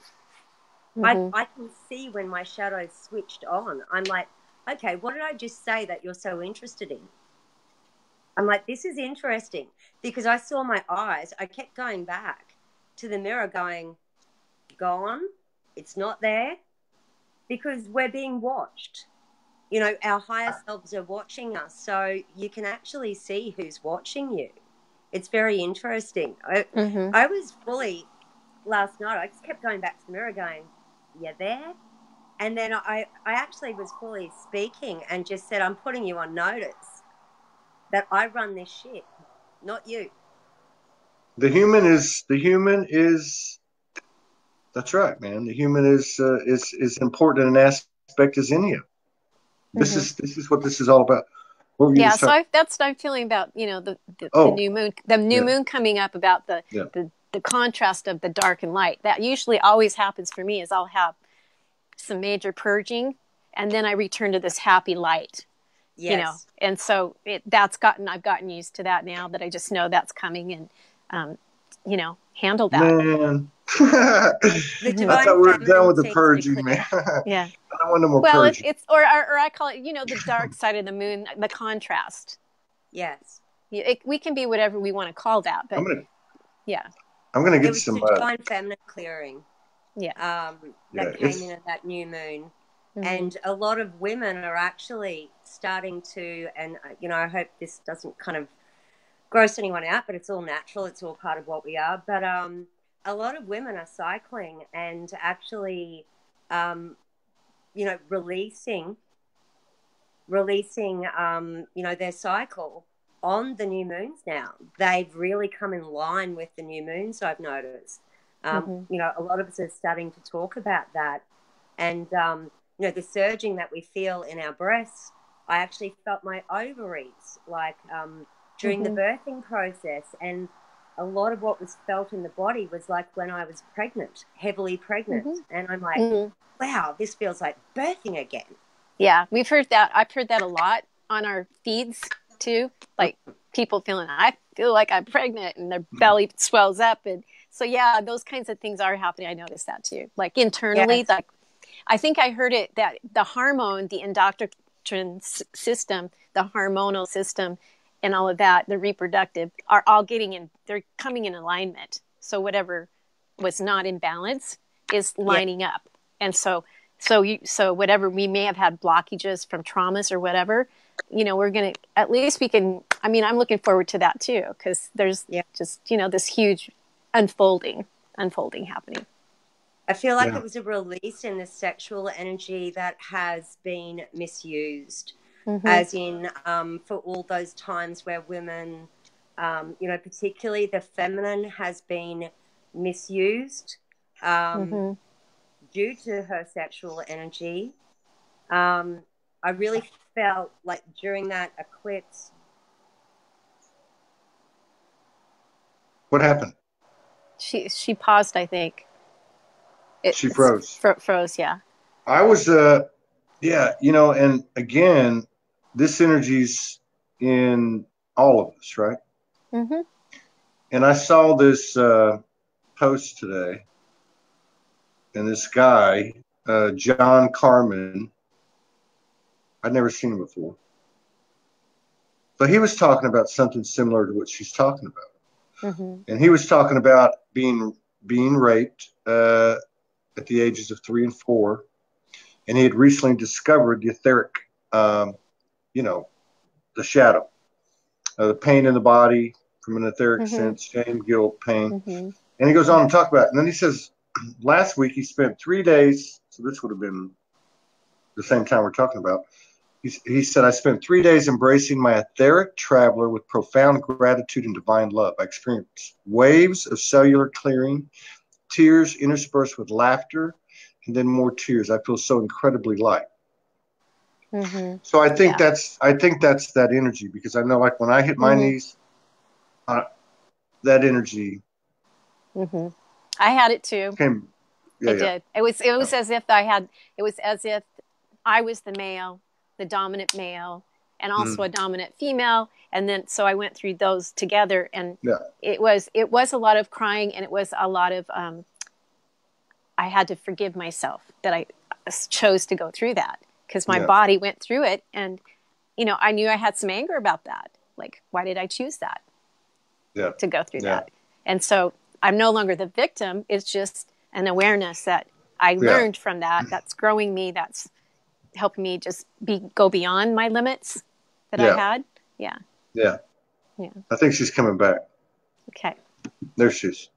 I can see when my shadow switched on. I'm like, okay, what did I just say that you're so interested in? I'm like, this is interesting, because I saw my eyes. I kept going back to the mirror going, gone, it's not there, because we're being watched. Our higher selves are watching us, so you can actually see who's watching you. It's very interesting. I was fully, last night, I just kept going back to the mirror going, you there? And then I actually was fully speaking and just said, I'm putting you on notice that I run this ship, not you.
The human is, that's right, man. The human is important in an aspect as any of. This is what this is all about.
So that's what I'm feeling about, the new moon coming up, about the contrast of the dark and light. That usually always happens for me, is I'll have some major purging and then I return to this happy light. And so I've gotten used to that now, that I just know that's coming, and handle that.
Man. I thought we were done with the purging, man.
Yeah.
I don't want no more purging.
It's or I call it, the dark side of the moon, the contrast.
Yes.
We can be whatever we want to call that, but
I'm gonna get
it was
some
divine feminine clearing.
Yeah.
That came in at that new moon. And a lot of women are actually starting to, and I hope this doesn't kind of gross anyone out, but it's all natural. It's all part of what we are. But a lot of women are cycling and actually, releasing, their cycle on the new moons now. They've really come in line with the new moons, I've noticed. A lot of us are starting to talk about that. And, the surging that we feel in our breasts, I actually felt my ovaries, like during the birthing process. And a lot of what was felt in the body was like when I was pregnant, heavily pregnant. And I'm like, wow, this feels like birthing again.
Yeah, we've heard that. I've heard that a lot on our feeds too. Like people feeling, I feel like I'm pregnant, and their belly swells up. And so, yeah, those kinds of things are happening. I noticed that too. Like internally, like I think I heard it that the hormone, the endocrine system, the hormonal system, and all of that, the reproductive, are all they're coming in alignment. So whatever was not in balance is lining up. And so whatever we may have had blockages from traumas or whatever, we're going to, at least we can, I'm looking forward to that too, because there's just, this huge unfolding happening.
I feel like it was a release in the sexual energy that has been misused, as in for all those times where women, particularly the feminine has been misused due to her sexual energy. I really felt like during that eclipse.
What happened?
She paused, I think.
She froze.
Froze, yeah.
I was, and again, this energy's in all of us, right? And I saw this post today, and this guy, John Carmen, I'd never seen him before, but he was talking about something similar to what she's talking about. And he was talking about being raped at the ages of 3 and 4, and he had recently discovered the etheric, the shadow, the pain in the body from an etheric sense, shame, guilt, pain. And he goes on to talk about it. And then he says, last week he spent 3 days, so this would have been the same time we're talking about. He said, I spent 3 days embracing my etheric traveler with profound gratitude and divine love. I experienced waves of cellular clearing, tears interspersed with laughter, and then more tears. I feel so incredibly light. So I think that's that energy, because I know, like, when I hit my knees, that energy.
I had it too.
I
did. It was as if it was as if I was the male, the dominant male, and also a dominant female. And then, so I went through those together, and it was a lot of crying, and it was a lot of, I had to forgive myself that I chose to go through that, because my body went through it. And, I knew I had some anger about that. Like, why did I choose that to go through that? And so I'm no longer the victim. It's just an awareness that I learned from that. That's growing me. That's helping me just go beyond my limits that I had. Yeah.
I think she's coming back.
Okay.
There she is.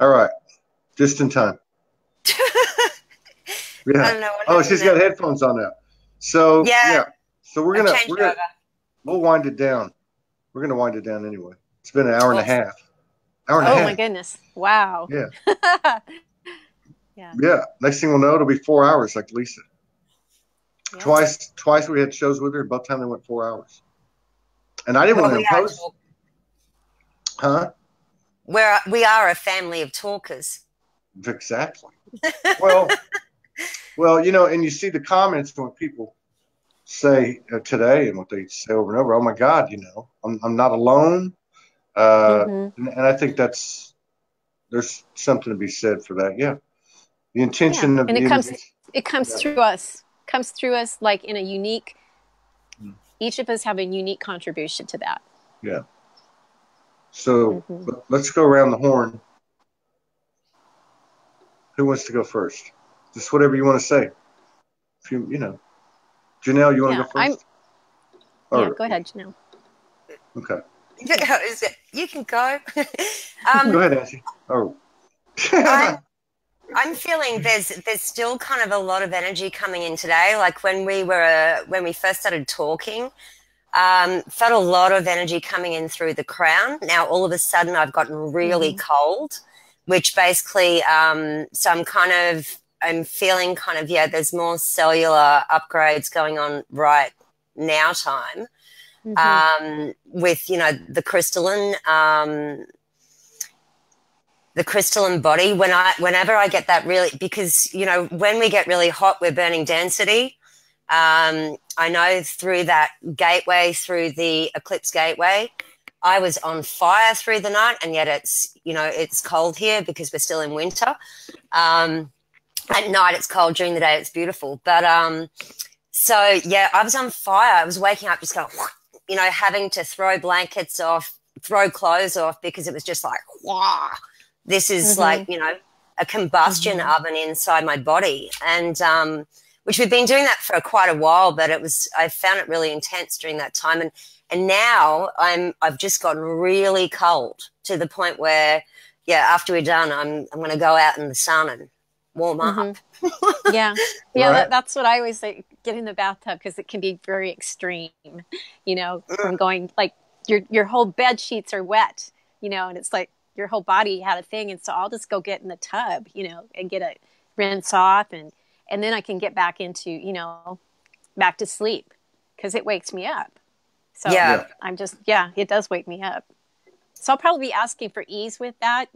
All right. Just in time.
I don't know what
she's got headphones on now. So So we'll wind it down. We're gonna wind it down anyway. It's been an hour and a half.
Oh my goodness! Wow.
Yeah. Yeah. Next thing we'll know, it'll be 4 hours, like Lisa. Yeah. Twice we had shows with her. Both times they went 4 hours. And I didn't want to impose.
We are a family of talkers.
Exactly. Well, and you see the comments from what people say today, and what they say over and over. Oh my God, I'm not alone. And I think there's something to be said for that. Yeah. The intention of
it comes through us. Comes through us like in a unique. Each of us have a unique contribution to that.
Yeah. So let's go around the horn. Who wants to go first? Just whatever you want to say. If you know, Janelle, you want to go first?
Yeah, go ahead, Janelle.
Okay.
You can go.
Go ahead, Angie. Oh.
I'm feeling there's still kind of a lot of energy coming in today. Like when we first started talking, felt a lot of energy coming in through the crown. Now all of a sudden I've gotten really cold, which basically so I'm feeling kind of there's more cellular upgrades going on right now time with the crystalline body. Whenever I get that really, because when we get really hot, we're burning density. I know through that gateway, through the eclipse gateway, I was on fire through the night, and yet it's cold here because we're still in winter. At night it's cold, during the day it's beautiful. But so yeah, I was on fire. I was waking up just going, having to throw blankets off, throw clothes off, because it was just like, wow, this is like, a combustion oven inside my body. And which we've been doing that for quite a while, but I found it really intense during that time. And now I've just gotten really cold to the point where, after we're done, I'm going to go out in the sun and warm up.
Yeah. Right. That's what I always say, get in the bathtub, because it can be very extreme, from going like your whole bed sheets are wet, and it's like your whole body had a thing. And so I'll just go get in the tub, and get a rinse off, and then I can get back into, back to sleep, because it wakes me up. So I'm just, it does wake me up. So I'll probably be asking for ease with that,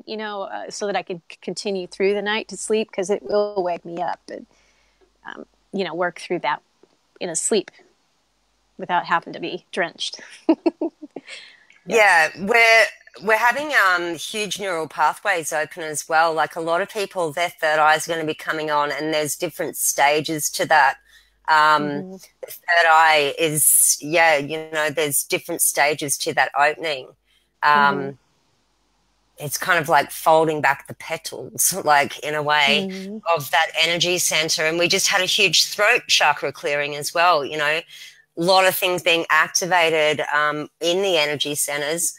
so that I can continue through the night to sleep, because it will wake me up and, work through that in a sleep without having to be drenched.
We're having huge neural pathways open as well. Like a lot of people, their third eye is going to be coming on, and there's different stages to that. The third eye is, there's different stages to that opening. It's kind of like folding back the petals, like in a way, of that energy center. And we just had a huge throat chakra clearing as well, a lot of things being activated in the energy centers.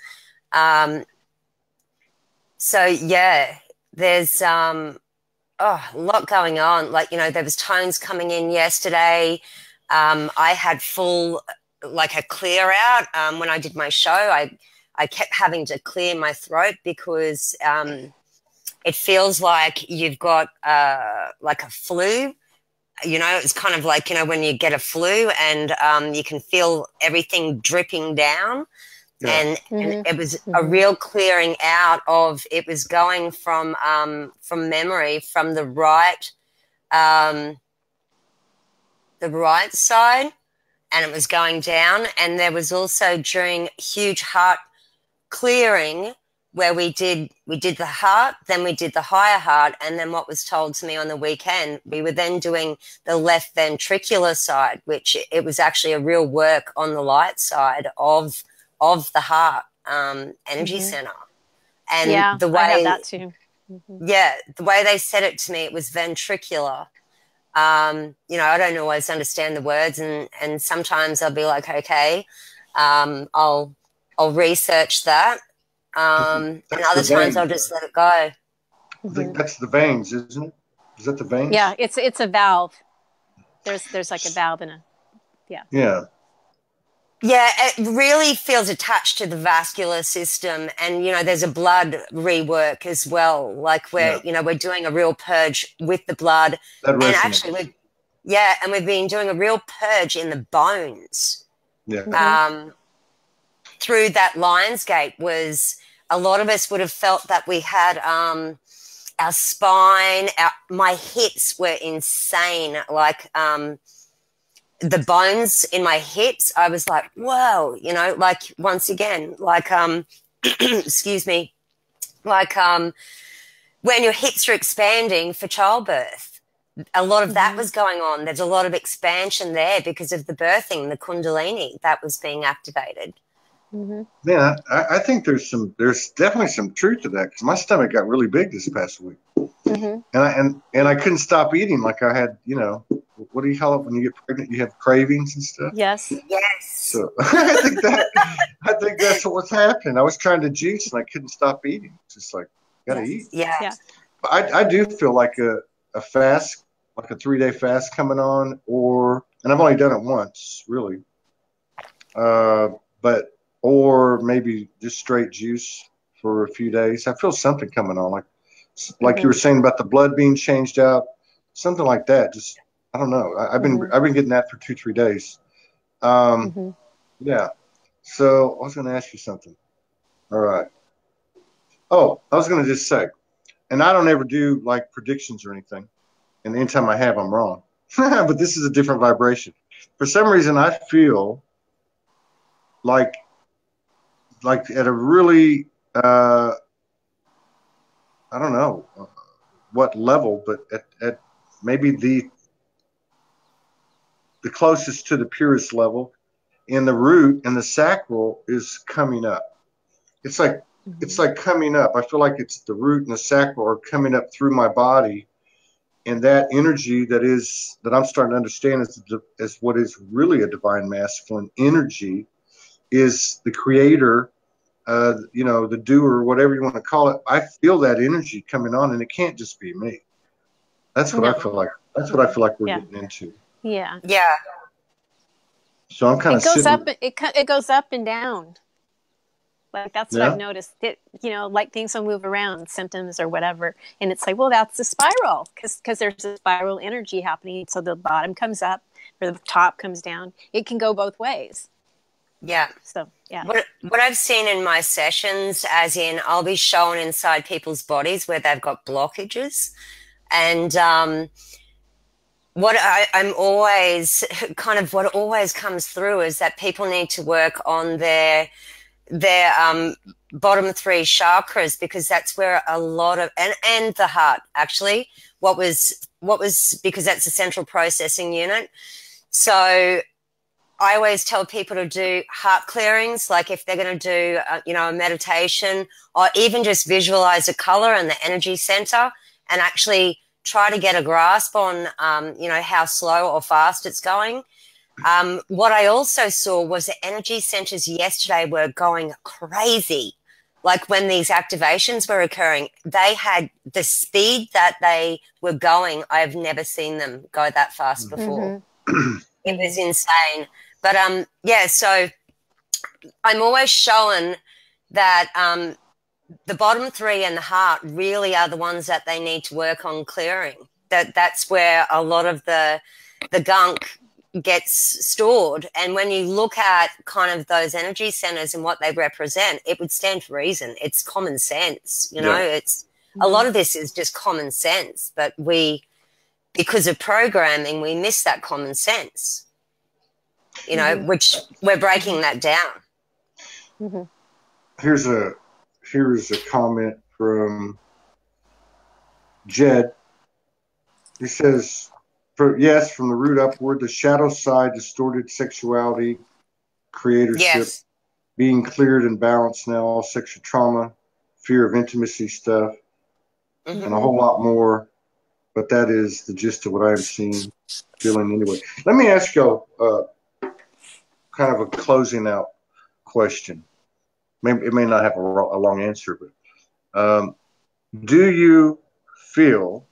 There's a lot going on. Like, there was tones coming in yesterday. I had full, like a clear out. When I did my show, I kept having to clear my throat, because it feels like you've got like a flu. It's kind of like, when you get a flu and you can feel everything dripping down. Yeah. And it was a real clearing out of, it was going from memory, from the right side, and it was going down. And there was also during huge heart clearing where we did the heart, then we did the higher heart, and then what was told to me on the weekend, we were then doing the left ventricular side, which it was actually a real work on the light side of the heart energy center. And the way
I have that too.
The way they said it to me, it was ventricular. I don't always understand the words, and sometimes I'll be like, okay, I'll research that. And other times I'll just let it go.
I think that's the veins, isn't it? Is that the veins?
Yeah, it's a valve. There's like a valve in a
Yeah, it really feels attached to the vascular system, and there's a blood rework as well. Like we're doing a real purge with the blood, and actually we've been doing a real purge in the bones. Yeah. Through that Lion's Gate, was a lot of us would have felt that we had our spine, my hips were insane, like the bones in my hips, I was like, whoa, like once again, like, excuse me, like when your hips are expanding for childbirth, a lot of that was going on. There's a lot of expansion there because of the birthing, the kundalini that was being activated.
Yeah, I think there's definitely some truth to that, because my stomach got really big this past week, and I couldn't stop eating. Like I had, what do you call it when you get pregnant? You have cravings and stuff.
Yes.
So I think that's what's happening. I was trying to juice and I couldn't stop eating. It's just like, gotta eat.
Yeah.
But I do feel like a fast, like a 3-day fast coming on, and I've only done it once, really. Or maybe just straight juice for a few days. I feel something coming on, like you were saying about the blood being changed out, something like that. Just, I don't know. I've been getting that for 2-3 days. Yeah. So I was going to ask you something. All right. Oh, I was going to just say, and I don't ever do like predictions or anything. And anytime I have, I'm wrong. But this is a different vibration. For some reason, I feel like at a really, I don't know what level, but at maybe the closest to the purest level, in the root and the sacral is coming up. It's like coming up. I feel like it's the root and the sacral are coming up through my body, and that energy that I'm starting to understand is what is really a divine masculine energy, is the creator, the doer, whatever you want to call it. I feel that energy coming on, and it can't just be me. That's what I feel like. That's what I feel like we're getting into.
Yeah.
Yeah.
So I'm kind of
it goes up and down. Like that's what I've noticed. Like things will move around, symptoms or whatever, and it's like, well, that's a spiral because there's a spiral energy happening. So the bottom comes up or the top comes down. It can go both ways.
Yeah.
So yeah.
What I've seen in my sessions, as in I'll be shown inside people's bodies where they've got blockages, and what always comes through is that people need to work on their bottom 3 chakras, because that's where a lot of and the heart actually what was because that's a central processing unit. So I always tell people to do heart clearings, like if they're going to do a meditation, or even just visualize a color and the energy center, and actually try to get a grasp on how slow or fast it's going. What I also saw was the energy centers yesterday were going crazy. Like when these activations were occurring, they had the speed that they were going. I've never seen them go that fast before. It was insane. But so I'm always showing that the bottom 3 and the heart really are the ones that they need to work on clearing. That's where a lot of the gunk gets stored. And when you look at kind of those energy centers and what they represent, it would stand to reason. It's common sense, it's a lot of this is just common sense, but because of programming, we miss that common sense, which we're breaking that down.
Here's a comment from Jed. He says, from the root upward, the shadow side, distorted sexuality, creatorship, being cleared and balanced now, all sexual trauma, fear of intimacy stuff, and a whole lot more. But that is the gist of what I'm seeing, feeling anyway. Let me ask you kind of a closing out question. It may not have a long answer, but do you feel,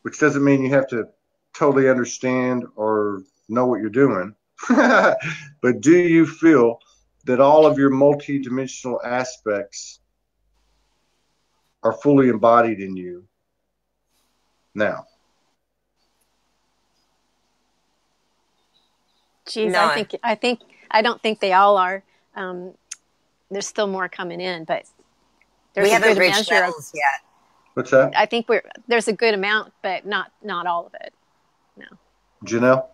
which doesn't mean you have to totally understand or know what you're doing, but do you feel that all of your multidimensional aspects are fully embodied in you now?
Geez,
No.
I don't think they all are. There's still more coming in, but there's a good measure
levels yet.
What's that?
I think there's a good amount, but not all of it. No.
Janelle?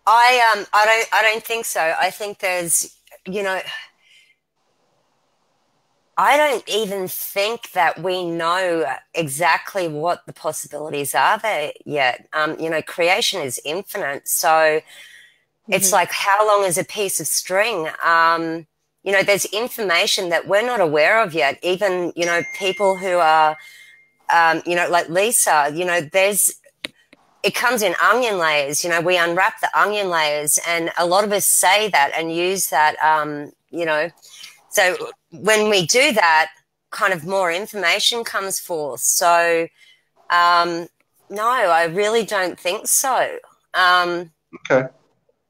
I don't think so. I think there's, I don't even think that we know exactly what the possibilities are there yet. Creation is infinite. So It's like, how long is a piece of string? You know, there's information that we're not aware of yet. Even, you know, people who are, you know, like Lisa, you know, it comes in onion layers. You know, we unwrap the onion layers, and a lot of us say that and use that, you know. So when we do that, kind of more information comes forth. So, no, I really don't think so.
Okay.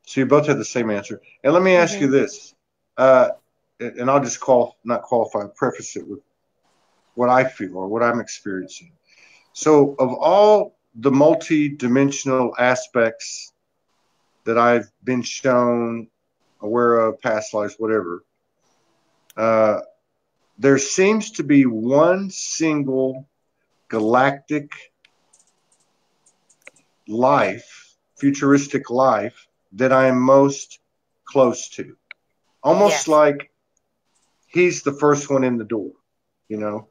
So you both had the same answer. And let me ask you this, and I'll just not qualify, preface it with what I feel or what I'm experiencing. So of all the multi-dimensional aspects that I've been shown, aware of, past lives, whatever, there seems to be one single galactic life, futuristic life, that I am most close to. Almost like he's the first one in the door, you know.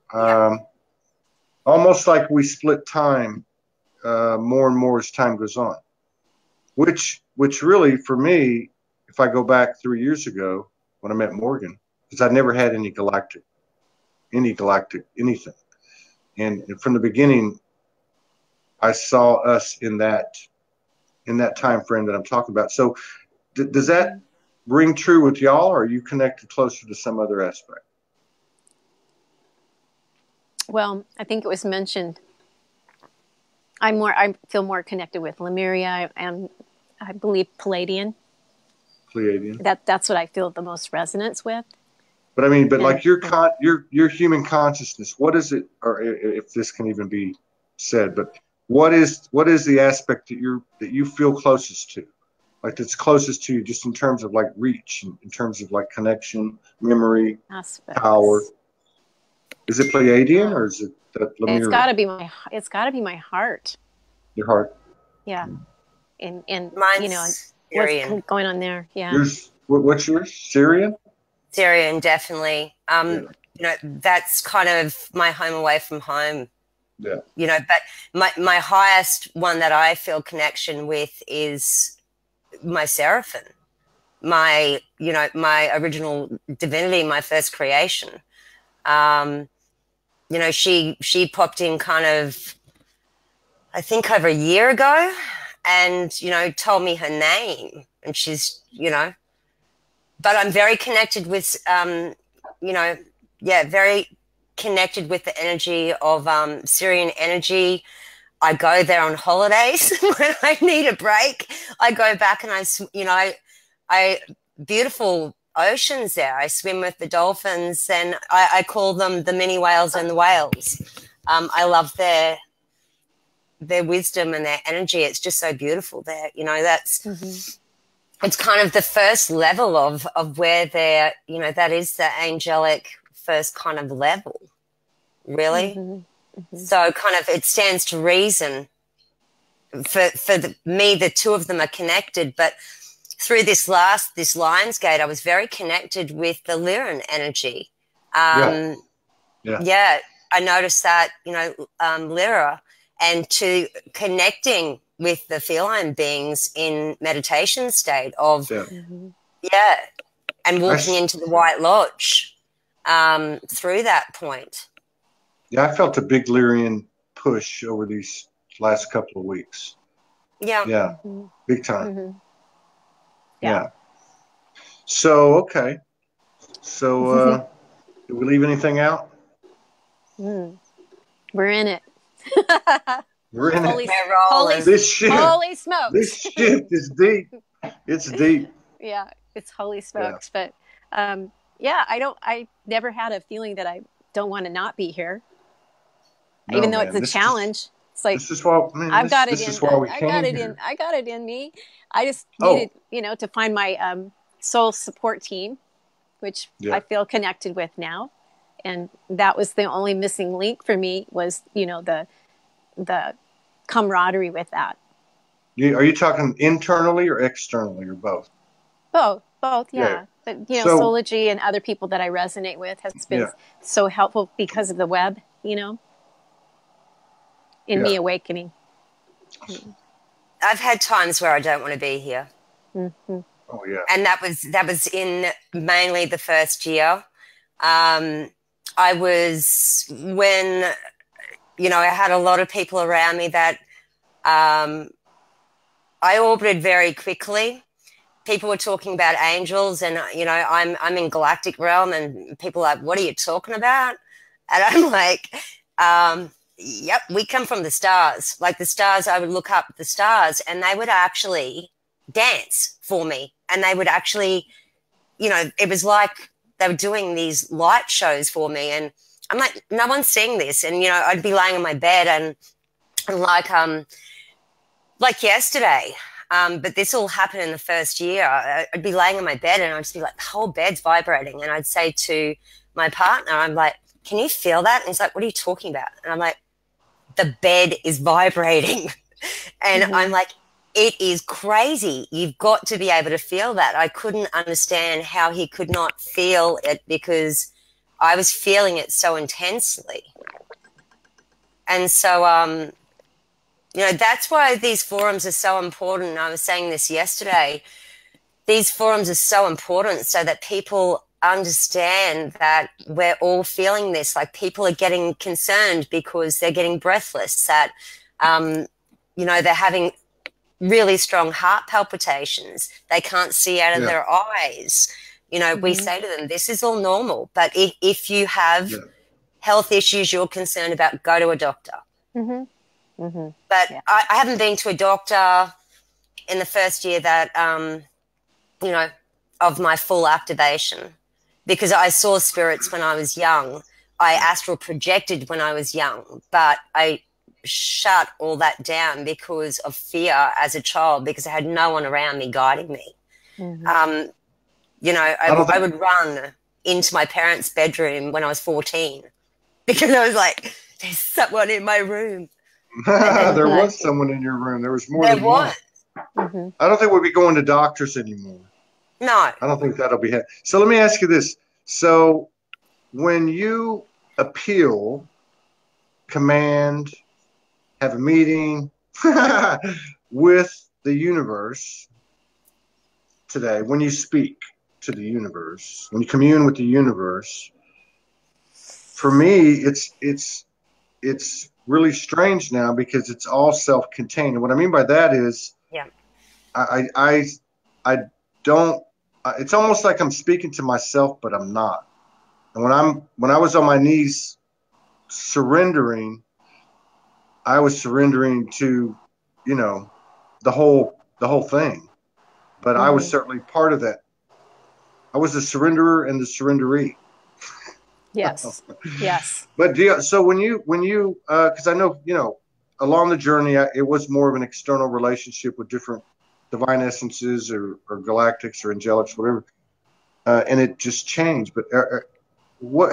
Almost like we split time more and more as time goes on. Which really, for me, if I go back 3 years ago when I met Morgan, because I never had any galactic anything. And from the beginning, I saw us in that time frame that I'm talking about. So does that ring true with y'all, or are you connected closer to some other aspect?
Well, I think it was mentioned. I feel more connected with Lemuria and I believe Palladian. That's what I feel the most resonance with.
But I mean, like your human consciousness, what is it, or if this can even be said, but what is the aspect that you feel closest to? Like that's closest to you just in terms of like reach, in terms of like connection, memory, power. Is it Pleiadian or is it Lemuria?
It's gotta be my heart.
Your heart.
Yeah. And
mine's,
you know,
Syrian.
What's going on there? Yeah.
What's yours? Syrian?
Syrian, definitely. You know, that's kind of my home away from home.
Yeah.
You know, but my highest one that I feel connection with is my Seraphim, my original divinity, my first creation. You know, she popped in kind of, I think over a year ago, and, you know, told me her name, and she's, you know, but I'm very connected with, you know, very connected with the energy of Syrian energy. I go there on holidays when I need a break. I go back and I beautiful oceans there. I swim with the dolphins, and I call them the mini whales and the whales. I love their wisdom and their energy. It's just so beautiful there. You know, that's it's kind of the first level of where they're, you know, that is the angelic first kind of level, really. So kind of it stands to reason for me, the two of them are connected. But through this Lion's Gate, I was very connected with the Lyran energy. I noticed that, you know, Lyra, and to connecting with the feline beings in meditation state of, and walking into the White Lodge through that point.
Yeah, I felt a big Lyrian push over these last couple of weeks. Yeah, big time. Yeah. So, okay. So, did we leave anything out?
We're in it.
We're in
holy,
it.
Holy,
this shit.
Holy smokes.
This shit is deep. It's deep.
Yeah, it's holy smokes. Yeah. But, I never had a feeling that I don't want to not be here. No, even though it's a challenge. It's like,
this is why,
I've got it in.
I
got it in me. I just needed, you know, to find my soul support team, which I feel connected with now. And that was the only missing link for me was, you know, the camaraderie with that.
Are you talking internally or externally or both?
Both, yeah. But, you know, Soulogy and other people that I resonate with has been so helpful because of the web, you know, in me awakening.
I've had times where I don't want to be here.
Mm-hmm.
Oh yeah.
And that was in mainly the first year. I was when, I had a lot of people around me that I orbited very quickly. People were talking about angels, and I'm in galactic realm, and people are like, "What are you talking about?" And I'm like, "Yep, we come from the stars. Like the stars, I would look up the stars, and they would actually dance for me, and they would actually, it was like they were doing these light shows for me, and I'm like, no one's seeing this, and I'd be laying in my bed, and like yesterday." But this all happened in the first year. I'd be laying in my bed and I'd just be like, the whole bed's vibrating. And I'd say to my partner, I'm like, can you feel that? And he's like, what are you talking about? And I'm like, the bed is vibrating. And
Mm-hmm.
I'm like, it is crazy. You've got to be able to feel that. I couldn't understand how he could not feel it because I was feeling it so intensely. And so, that's why these forums are so important. I was saying this yesterday. These forums are so important so that people understand that we're all feeling this. Like people are getting concerned because they're getting breathless, that, they're having really strong heart palpitations. They can't see out of their eyes.
Mm-hmm.
We say to them, this is all normal. But if you have health issues you're concerned about, go to a doctor.
Mm-hmm. Mm-hmm.
But I haven't been to a doctor in the first year that, of my full activation, because I saw spirits when I was young. I astral projected when I was young, but I shut all that down because of fear as a child, because I had no one around me guiding me.
Mm-hmm.
I would run into my parents' bedroom when I was 14 because I was like, there's someone in my room.
There was someone in your room. There was more than one.
Mm-hmm.
I don't think we'll be going to doctors anymore.
No.
I don't think that'll be happening. So let me ask you this. So when you appeal, command, have a meeting with the universe today, when you speak to the universe, when you commune with the universe, for me, it's really strange now because it's all self-contained. And what I mean by that is, I don't. It's almost like I'm speaking to myself, but I'm not. And when I was on my knees surrendering, I was surrendering to, the whole thing. But I was certainly part of that. I was the surrenderer and the surrenderee.
Yes. Yes.
But so when you, because I know, along the journey, it was more of an external relationship with different divine essences or galactics or angelics, whatever, and it just changed. But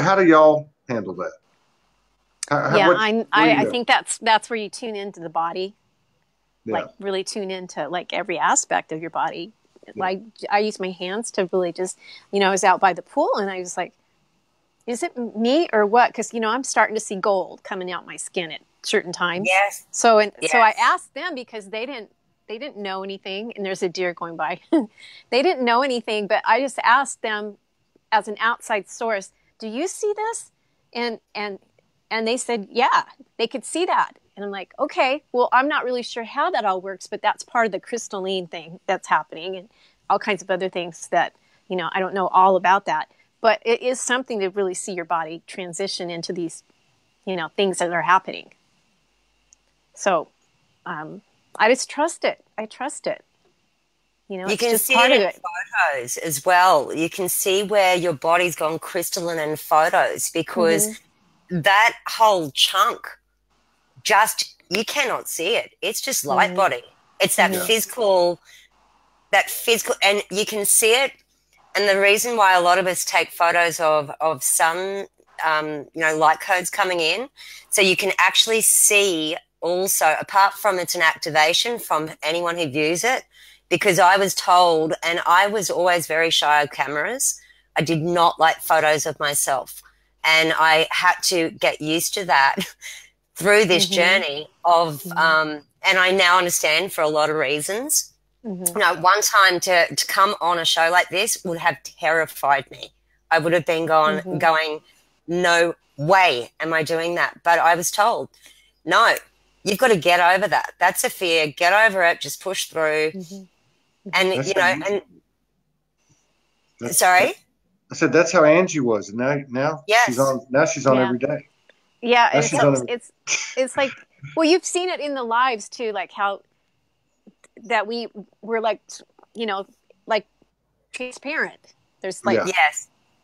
how do y'all handle that?
I think that's where you tune into the body, like really tune into like every aspect of your body. Like I use my hands to really just, I was out by the pool and I was like, is it me or what? Because, I'm starting to see gold coming out my skin at certain times.
Yes.
So I asked them because they didn't know anything. And there's a deer going by. They didn't know anything, but I just asked them as an outside source, do you see this? And they said, yeah, they could see that. And I'm like, okay, well, I'm not really sure how that all works, but that's part of the crystalline thing that's happening and all kinds of other things that, I don't know all about that. But it is something to really see your body transition into these, things that are happening. So I just trust it. I trust it.
You
it's
can
just
see
part
it
of
in
it.
photos as well. You can see where your body's gone crystalline in photos because that whole chunk, you cannot see it. It's just light body. It's that physical, and you can see it. And the reason why a lot of us take photos of sun, light codes coming in, so you can actually see also, apart from it's an activation from anyone who views it, because I was told, and I was always very shy of cameras, I did not like photos of myself. And I had to get used to that through this journey of, and I now understand for a lot of reasons No, one time to come on a show like this would have terrified me. I would have been going, no way am I doing that. But I was told, no, you've got to get over that. That's a fear. Get over it. Just push through. And,
That's
you know, and sorry?
I said that's how Angie was. And now she's on every day.
Yeah. And it's like, well, you've seen it in the lives too, like how that we're like, you know, like transparent. There's like,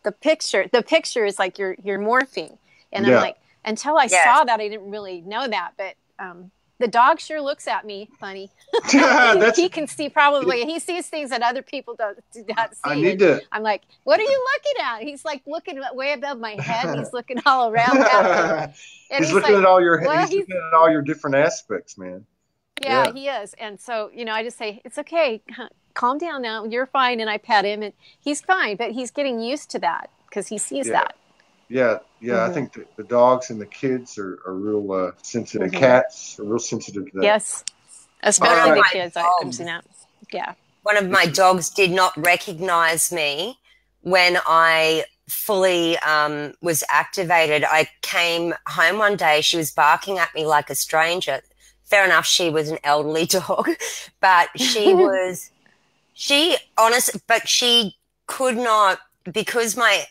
the picture is like you're morphing. And I'm like, until I saw that, I didn't really know that. But the dog sure looks at me funny. He can see he sees things that other people do not see. I'm like, what are you looking at? He's like looking way above my head. And he's looking all around at me. And
he's looking at all your he's looking at all your different aspects, man.
Yeah, he is. And so, you know, I just say, it's okay. Calm down now. You're fine. And I pet him and he's fine, but he's getting used to that because he sees that.
Yeah. I think the dogs and the kids are real sensitive. Cats are real sensitive to that.
Yes. Especially the kids. I've seen that. Yeah.
One of my dogs did not recognize me when I fully was activated. I came home one day. She was barking at me like a stranger. Fair enough, she was an elderly dog, but she could not, because my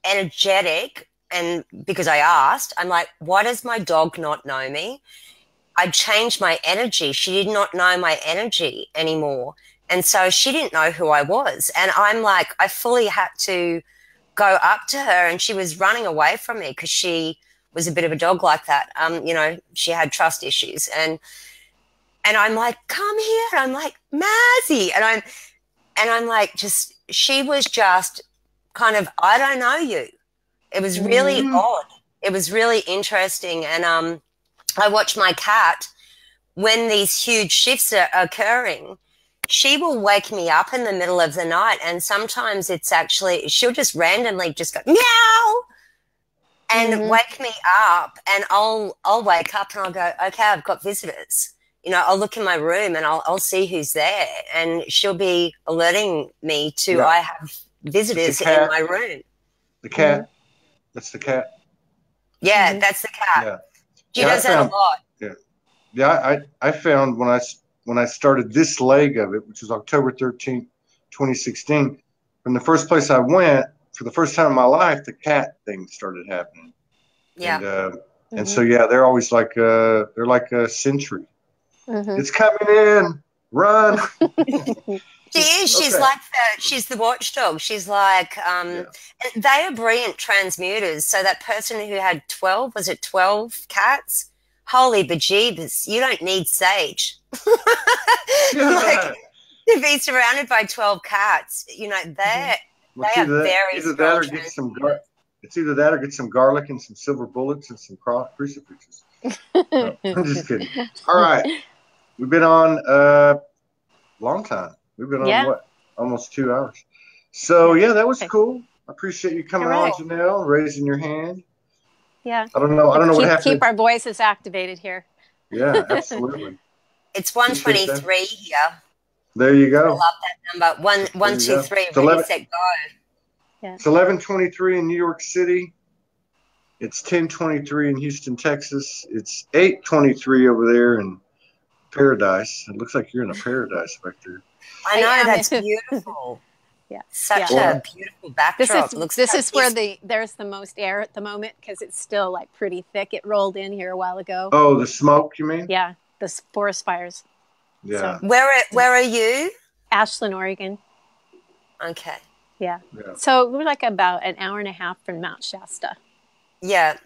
energetic, and because I asked, I'm like, why does my dog not know me? I changed my energy. She did not know my energy anymore. And so she didn't know who I was. And I'm like, I fully had to go up to her, and she was running away from me because she was a bit of a dog like that. You know, she had trust issues, and I'm like, come here. And I'm like, Mazzy. And I'm like, she was just kind of, I don't know you. It was really odd. It was really interesting. And I watch my cat when these huge shifts are occurring. She will wake me up in the middle of the night, and sometimes it's actually, she'll just randomly just go, meow, and wake me up, and I'll wake up and I'll go, okay, I've got visitors. You know, I'll look in my room and I'll see who's there, and she'll be alerting me to I have visitors in my room.
The cat. That's the cat.
Yeah, that's the cat. Yeah. She does that a lot.
Yeah, I found when I started this leg of it, which was October 13th, 2016, from the first place I went, for the first time in my life, the cat thing started happening.
Yeah.
And so, they're always like, they're like a sentry. It's coming in, run.
She is. She's like she's the watchdog. She's like, they are brilliant transmuters. So that person who had 12 cats? Holy bejeebus, you don't need sage. Like, to be surrounded by 12 cats, you know, they are very strong.
It's either that or get some garlic and some silver bullets and some crucifixes. No, I'm just kidding. All right. We've been on a long time. We've been on, almost 2 hours. So, that was cool. I appreciate you coming on, Janelle, raising your hand.
Yeah.
I don't know what happened.
Keep our voices activated here.
Yeah, absolutely.
It's 123 here.
There you go.
I love that number. 123. Ready, set, go.
Yeah.
It's 11:23 in New York City. It's 10:23 in Houston, Texas. It's 8:23 over there in Paradise. It looks like you're in a paradise back there.
I know, that's beautiful. Such a beautiful backdrop.
This is where there's the most air at the moment because it's still like pretty thick. It rolled in here a while ago.
Oh, the smoke, you mean?
Yeah, the forest fires.
Yeah.
So, where are you?
Ashland, Oregon.
Okay.
Yeah. So we're like about an hour and a half from Mount Shasta.
Yeah.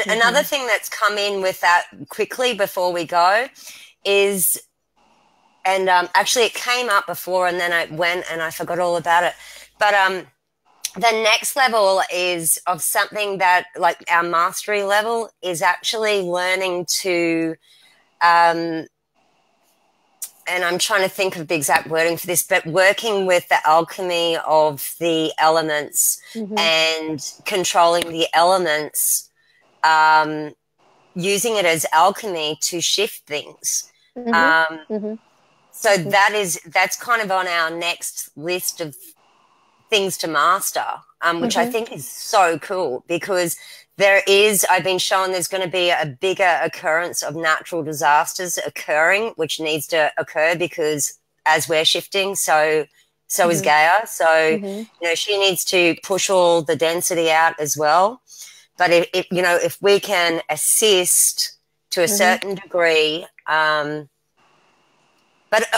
Another thing that's come in with that quickly before we go is, and actually it came up before and then I went and I forgot all about it. But the next level is of something that, like our mastery level, is actually learning to, and I'm trying to think of the exact wording for this, but working with the alchemy of the elements and controlling the elements, using it as alchemy to shift things. So that's kind of on our next list of things to master, which I think is so cool, because I've been shown there's going to be a bigger occurrence of natural disasters occurring, which needs to occur because as we're shifting, so is Gaia. So, you know, she needs to push all the density out as well. But if we can assist to a certain degree, but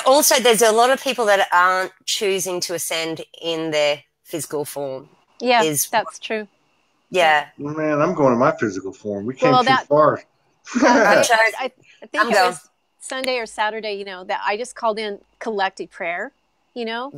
also there's a lot of people that aren't choosing to ascend in their physical form.
Yeah, that's true.
Yeah.
Man, I'm going to my physical form. We came too far.
I think it was Sunday or Saturday, you know, that I just called in collective prayer, you know,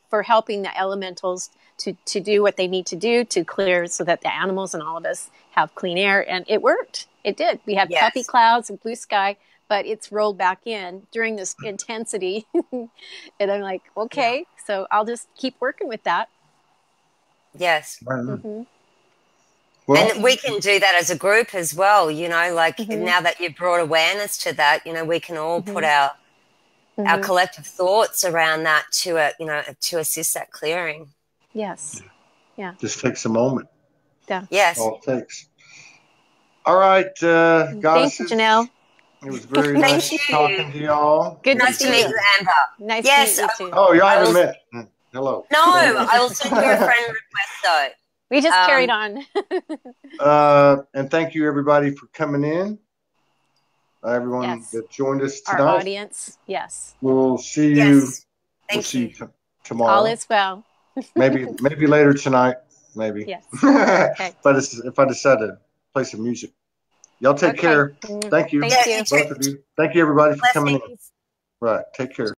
for helping the elementals to do what they need to do to clear so that the animals and all of us have clean air. And it worked. It did. We had puffy clouds and blue sky, but it's rolled back in during this intensity. And I'm like, okay, so I'll just keep working with that.
Yes. Well, and we can do that as a group as well, you know, like now that you've brought awareness to that, you know, we can all put our collective thoughts around that to assist that clearing.
Yes. Yeah.
Just takes a moment.
Yeah.
Yes.
All it takes. All right, guys.
Thank you, Janelle.
It was very nice talking to y'all.
Good
nice to meet you, Amber.
Nice to meet you too.
Oh, y'all haven't met. Hello.
No, I will send you a friend request though.
We just carried on.
And thank you, everybody, for coming in. Everyone that joined us tonight.
Our audience, yes.
We'll see you.
Thank you.
Tomorrow.
All is well.
maybe later tonight. Maybe.
Yes. Okay.
But if I decide to play some music, y'all take care. Thank you.
Thank you.
Both of you. Thank you, everybody, for coming in. Right. Take care.